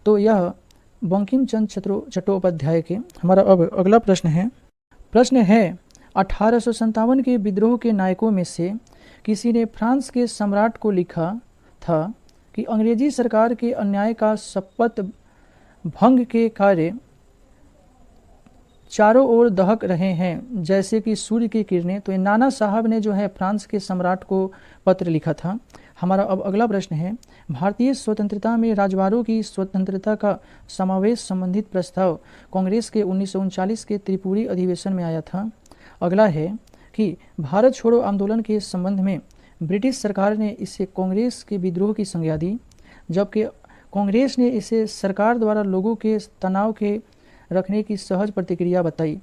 तो यह बंकिम चंद्र चट्टोपाध्याय के। हमारा अब अगला प्रश्न है 1857 के विद्रोह के नायकों में से किसी ने फ्रांस के सम्राट को लिखा था कि अंग्रेजी सरकार के अन्याय का शपथ भंग के कार्य चारों ओर दहक रहे हैं जैसे कि सूर्य की किरणें। तो ये नाना साहब ने जो है फ्रांस के सम्राट को पत्र लिखा था। हमारा अब अगला प्रश्न है, भारतीय स्वतंत्रता में राजवाड़ों की स्वतंत्रता का समावेश संबंधित प्रस्ताव कांग्रेस के 1939 के त्रिपुरी अधिवेशन में आया था। अगला है कि भारत छोड़ो आंदोलन के संबंध में ब्रिटिश सरकार ने इसे कांग्रेस के विद्रोह की संज्ञा दी, जबकि कांग्रेस ने इसे सरकार द्वारा लोगों के तनाव के रखने की सहज प्रतिक्रिया बताई।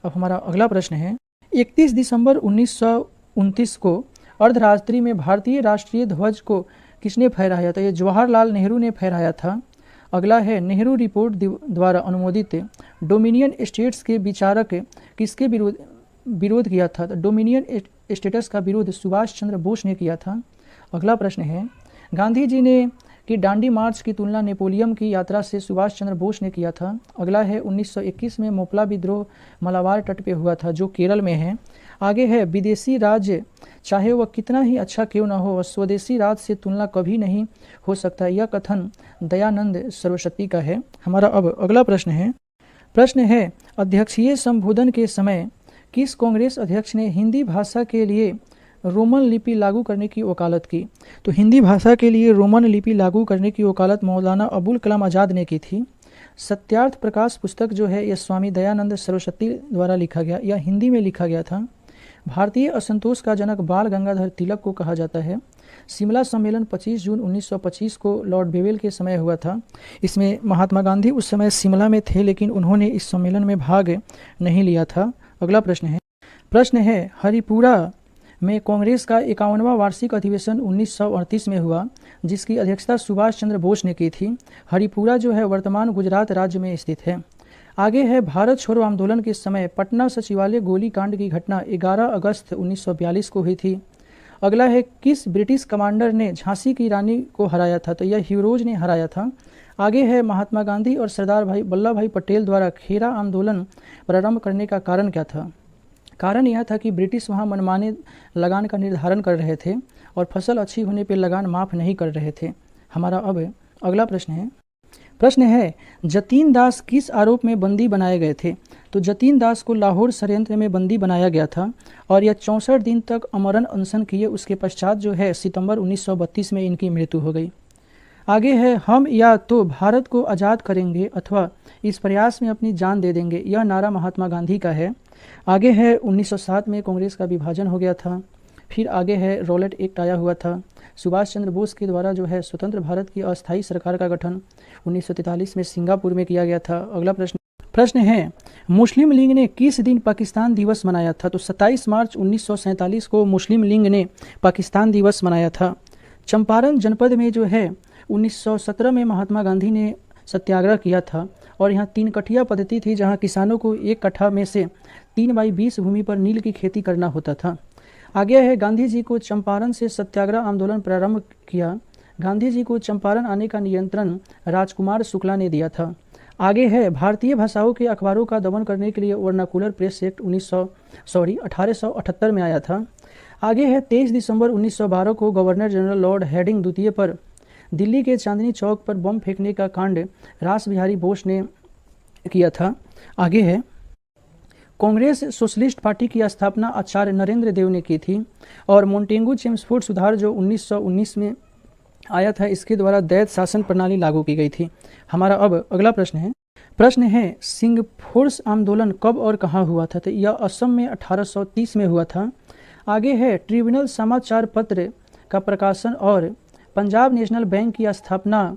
अब हमारा अगला प्रश्न है, 31 दिसंबर 1929 को अर्धरात्रि में भारतीय राष्ट्रीय ध्वज को किसने फहराया था? ये जवाहरलाल नेहरू ने फहराया था। अगला है, नेहरू रिपोर्ट द्वारा अनुमोदित डोमिनियन स्टेट्स के विचारक किसके विरोध किया था? तो डोमिनियन स्टेटस का विरोध सुभाष चंद्र बोस ने किया था। अगला प्रश्न है, गांधी जी ने कि डांडी मार्च की तुलना नेपोलियन की यात्रा से सुभाष चंद्र बोस ने किया था। अगला है, 1921 में मोपला विद्रोह मलाबार तट पे हुआ था जो केरल में है। आगे है, विदेशी राज्य चाहे वह कितना ही अच्छा क्यों न हो, वह स्वदेशी राज से तुलना कभी नहीं हो सकता। यह कथन दयानंद सरस्वती का है। हमारा अब अगला प्रश्न है, अध्यक्षीय संबोधन के समय किस कांग्रेस अध्यक्ष ने हिंदी भाषा के लिए रोमन लिपि लागू करने की वकालत की? तो हिंदी भाषा के लिए रोमन लिपि लागू करने की वकालत मौलाना अबुल कलाम आज़ाद ने की थी। सत्यार्थ प्रकाश पुस्तक जो है यह स्वामी दयानंद सरस्वती द्वारा लिखा गया, यह हिंदी में लिखा गया था। भारतीय असंतोष का जनक बाल गंगाधर तिलक को कहा जाता है। शिमला सम्मेलन 25 जून 1925 को लॉर्ड बेवेल के समय हुआ था। इसमें महात्मा गांधी उस समय शिमला में थे, लेकिन उन्होंने इस सम्मेलन में भाग नहीं लिया था। अगला प्रश्न है, हरिपुरा में कांग्रेस का 51वां वार्षिक अधिवेशन 1938 में हुआ, जिसकी अध्यक्षता सुभाष चंद्र बोस ने की थी। हरिपुरा जो है वर्तमान गुजरात राज्य में स्थित है। आगे है, भारत छोड़ो आंदोलन के समय पटना सचिवालय गोलीकांड की घटना 11 अगस्त 1942 को हुई थी। अगला है, किस ब्रिटिश कमांडर ने झांसी की रानी को हराया था? तो यह ह्यूरोज ने हराया था। आगे है, महात्मा गांधी और सरदार वल्लभ भाई पटेल द्वारा खेरा आंदोलन प्रारंभ करने का कारण क्या था? कारण यह था कि ब्रिटिश वहां मनमाने लगान का निर्धारण कर रहे थे और फसल अच्छी होने पर लगान माफ़ नहीं कर रहे थे। हमारा अब अगला प्रश्न है, जतीन दास किस आरोप में बंदी बनाए गए थे? तो जतीन दास को लाहौर षड्यंत्र में बंदी बनाया गया था और यह 64 दिन तक अमरण अनशन किए। उसके पश्चात जो है सितंबर 1932 में इनकी मृत्यु हो गई। आगे है, हम या तो भारत को आज़ाद करेंगे अथवा इस प्रयास में अपनी जान दे देंगे, यह नारा महात्मा गांधी का है। आगे है, 1907 में कांग्रेस का विभाजन हो गया था। फिर आगे है, रॉलेट एक्ट आया हुआ था। सुभाष चंद्र बोस के द्वारा जो है स्वतंत्र भारत की अस्थायी सरकार का गठन 1943 में सिंगापुर में किया गया था। अगला प्रश्न है, मुस्लिम लीग ने किस दिन पाकिस्तान दिवस मनाया था? तो 27 मार्च 1947 को मुस्लिम लीग ने पाकिस्तान दिवस मनाया था। चंपारण जनपद में जो है 1917 में महात्मा गांधी ने सत्याग्रह किया था और यहाँ 3 कठिया पद्धति थी, जहाँ किसानों को 1 कट्ठा में से 3/20 भूमि पर नील की खेती करना होता था। आगे है, गांधी जी को चंपारण से सत्याग्रह आंदोलन प्रारंभ किया। गांधी जी को चंपारण आने का नियंत्रण राजकुमार शुक्ला ने दिया था। आगे है, भारतीय भाषाओं के अखबारों का दमन करने के लिए वर्नाकुलर प्रेस एक्ट 1878 में आया था। आगे है, 23 दिसंबर 1912 को गवर्नर जनरल लॉर्ड हेडिंग द्वितीय पर दिल्ली के चांदनी चौक पर बम फेंकने का कांड रास बिहारी बोस ने किया था। आगे है, कांग्रेस सोशलिस्ट पार्टी की स्थापना आचार्य नरेंद्र देव ने की थी और मोंटेगू चेम्सफोर्ड सुधार जो 1919 में आया था, इसके द्वारा दैत शासन प्रणाली लागू की गई थी। हमारा अब अगला प्रश्न है, सिंगफोर्स आंदोलन कब और कहाँ हुआ था? तो यह असम में 1830 में हुआ था। आगे है, ट्रिब्यूनल समाचार पत्र का प्रकाशन और पंजाब नेशनल बैंक की स्थापना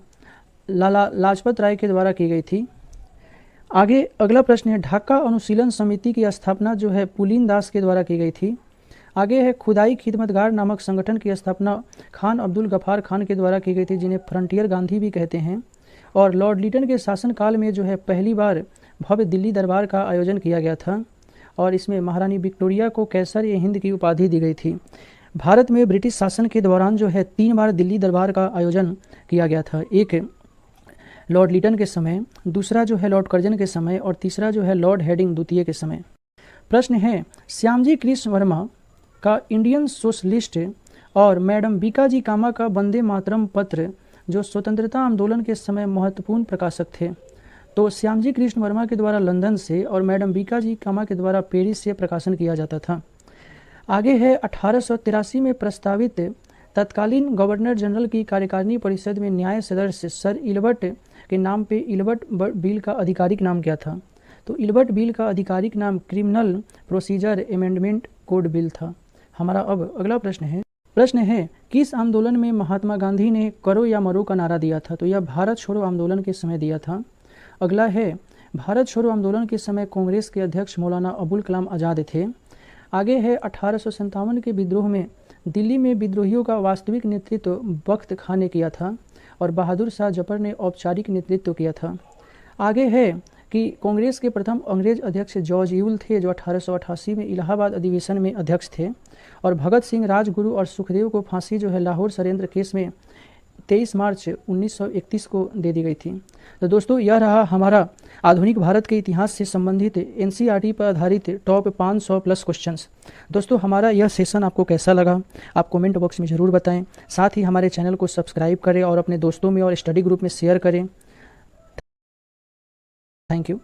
लाला लाजपत राय के द्वारा की गई थी। आगे अगला प्रश्न है, ढाका अनुशीलन समिति की स्थापना जो है पुलिन दास के द्वारा की गई थी। आगे है, खुदाई खिदमतगार नामक संगठन की स्थापना खान अब्दुल गफार खान के द्वारा की गई थी, जिन्हें फ्रंटियर गांधी भी कहते हैं। और लॉर्ड लिटन के शासनकाल में जो है पहली बार भव्य दिल्ली दरबार का आयोजन किया गया था और इसमें महारानी विक्टोरिया को कैसर ए हिंद की उपाधि दी गई थी। भारत में ब्रिटिश शासन के दौरान जो है 3 बार दिल्ली दरबार का आयोजन किया गया था, एक लॉर्ड लिटन के समय, दूसरा जो है लॉर्ड कर्जन के समय और तीसरा जो है लॉर्ड हेडिंग द्वितीय के समय। प्रश्न है, श्यामजी कृष्ण वर्मा का इंडियन सोशलिस्ट और मैडम बीकाजी कामा का वंदे मातरम पत्र जो स्वतंत्रता आंदोलन के समय महत्वपूर्ण प्रकाशक थे। तो श्यामजी कृष्ण वर्मा के द्वारा लंदन से और मैडम बीका जी कामा के द्वारा पेरिस से प्रकाशन किया जाता था। आगे है 1883 में प्रस्तावित तत्कालीन गवर्नर जनरल की कार्यकारिणी परिषद में न्याय सदस्य सर इल्बर्ट के नाम पे इल्बर्ट बिल का आधिकारिक नाम क्या था? तो इल्बर्ट बिल का आधिकारिक नाम criminal procedure amendment code bill था। हमारा अब अगला प्रश्न है किस आंदोलन में महात्मा गांधी ने करो या मरो का नारा दिया था? तो यह भारत छोड़ो आंदोलन के समय दिया था। अगला है भारत छोड़ो आंदोलन के समय कांग्रेस के अध्यक्ष मौलाना अबुल कलाम आज़ाद थे। आगे है 1857 के विद्रोह में दिल्ली में विद्रोहियों का वास्तविक नेतृत्व बख्त खां ने किया था और बहादुर शाह जफर ने औपचारिक नेतृत्व किया था। आगे है कि कांग्रेस के प्रथम अंग्रेज अध्यक्ष जॉर्ज यूल थे जो 1888 में इलाहाबाद अधिवेशन में अध्यक्ष थे और भगत सिंह, राजगुरु और सुखदेव को फांसी जो है लाहौर षड्यंत्र केस में 23 मार्च 1931 को दे दी गई थी। तो दोस्तों यह रहा हमारा आधुनिक भारत के इतिहास से संबंधित एनसीईआरटी पर आधारित टॉप 500 प्लस क्वेश्चंस। दोस्तों हमारा यह सेशन आपको कैसा लगा आप कमेंट बॉक्स में ज़रूर बताएं। साथ ही हमारे चैनल को सब्सक्राइब करें और अपने दोस्तों में और स्टडी ग्रुप में शेयर करें। Thank you.